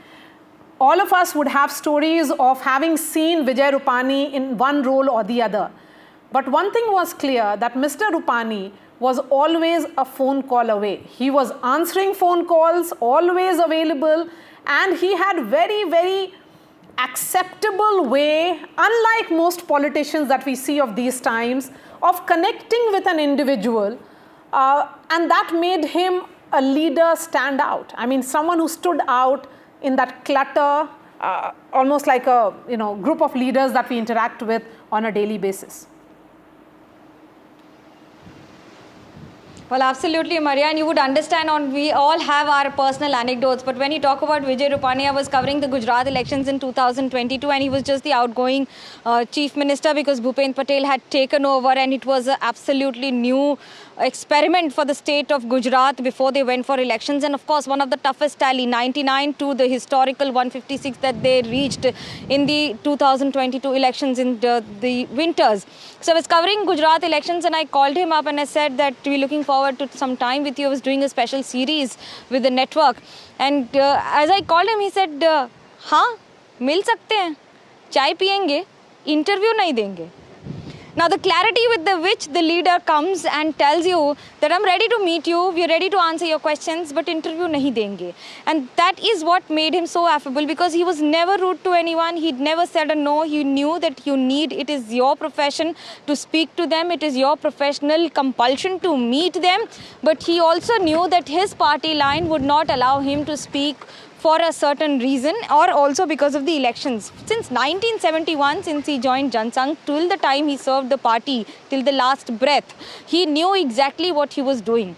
all of us would have stories of having seen Vijay Rupani in one role or the other. But one thing was clear, that Mr. Rupani was always a phone call away. He was answering phone calls, always available, and he had very, very acceptable way, unlike most politicians that we see of these times, of connecting with an individual, and that made him a leader stand out. I mean, someone who stood out in that clutter, almost like a group of leaders that we interact with on a daily basis. Well, absolutely, Maria, and you would understand, we all have our personal anecdotes, but when you talk about Vijay Rupani, I was covering the Gujarat elections in 2022, and he was just the outgoing chief minister because Bhupendra Patel had taken over, and it was an absolutely new experiment for the state of Gujarat before they went for elections. And of course, one of the toughest tally, 99 to the historical 156 that they reached in the 2022 elections in the winters. So I was covering Gujarat elections, and I called him up and I said that we're looking forward to some time with you. I was doing a special series with the network, and as I called him, he said, हाँ मिल सकते हैं, चाय पियेंगे, interview नहीं देंगे. Now the clarity with which the leader comes and tells you that I'm ready to meet you, we're ready to answer your questions, but interview nahi denge. And that is what made him so affable, because he was never rude to anyone. He'd never said a no. He knew that it is your profession to speak to them. It is your professional compulsion to meet them. But he also knew that his party line would not allow him to speak for a certain reason, or also because of the elections. Since 1971, since he joined Jansangh, till the time he served the party, till the last breath, he knew exactly what he was doing.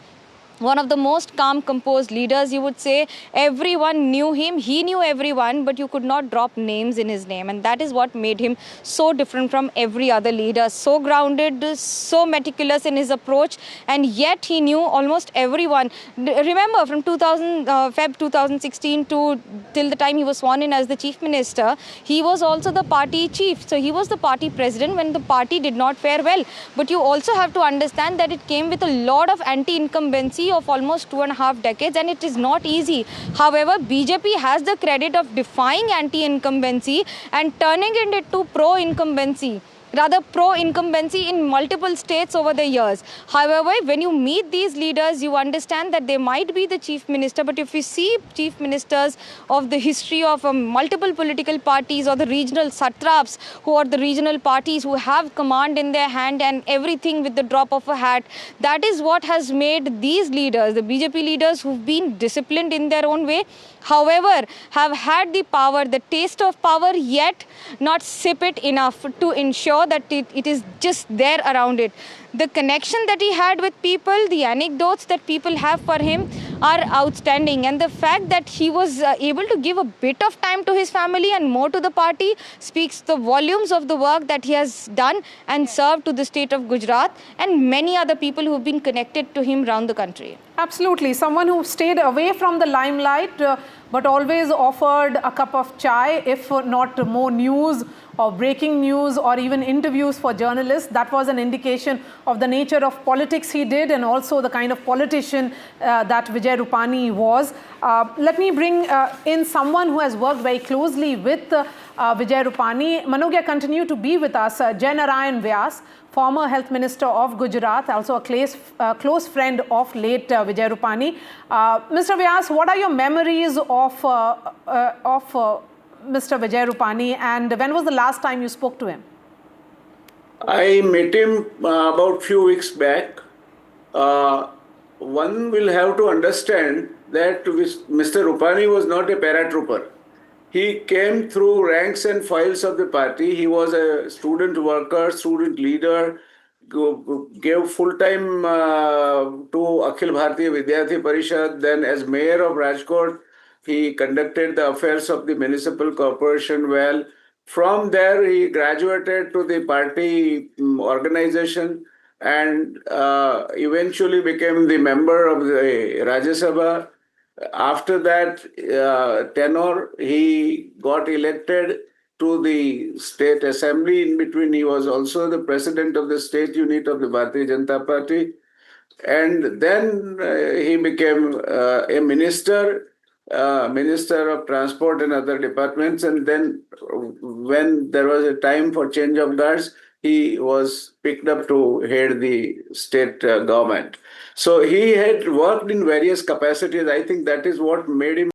One of the most calm, composed leaders, you would say. Everyone knew him. He knew everyone, but you could not drop names in his name. And that is what made him so different from every other leader. So grounded, so meticulous in his approach. And yet he knew almost everyone. Remember, from Feb 2016 till the time he was sworn in as the chief minister, he was also the party chief. So he was the party president when the party did not fare well. But you also have to understand that it came with a lot of anti-incumbency of almost 2.5 decades, and it is not easy. However, BJP has the credit of defying anti-incumbency and turning it into pro-incumbency. Rather pro-incumbency in multiple states over the years. However, when you meet these leaders, you understand that they might be the chief minister, but if you see chief ministers of the history of multiple political parties, or the regional satraps who are the regional parties who have command in their hand and everything with the drop of a hat, that is what has made these leaders, the BJP leaders who've been disciplined in their own way, however, have had the power, the taste of power, yet not sip it enough to ensure that it is just there around it. The connection that he had with people, the anecdotes that people have for him are outstanding. And the fact that he was able to give a bit of time to his family and more to the party speaks the volumes of the work that he has done and served to the state of Gujarat and many other people who have been connected to him around the country. Absolutely. Someone who stayed away from the limelight but always offered a cup of chai, if not more news or breaking news or even interviews for journalists. That was an indication of the nature of politics he did, and also the kind of politician that Vijay Rupani was. Let me bring in someone who has worked very closely with Vijay Rupani. Manogya, continue to be with us. Jainarayan Vyas, former Health Minister of Gujarat, also a close friend of late Vijay Rupani. Mr. Vyas, what are your memories of Mr. Vijay Rupani, and when was the last time you spoke to him? I met him about few weeks back. One will have to understand that Mr. Rupani was not a paratrooper. He came through ranks and files of the party. He was a student worker, student leader, gave full time to Akhil Bharatiya Vidyarthi Parishad. Then as mayor of Rajkot, he conducted the affairs of the municipal corporation well. From there, he graduated to the party organization and eventually became the member of the Rajya Sabha. After that tenure, he got elected to the state assembly. In between, he was also the president of the state unit of the Bharatiya Janata Party. And then he became a minister. Minister of Transport and other departments, and then when there was a time for change of guards, he was picked up to head the state government. So he had worked in various capacities. I think that is what made him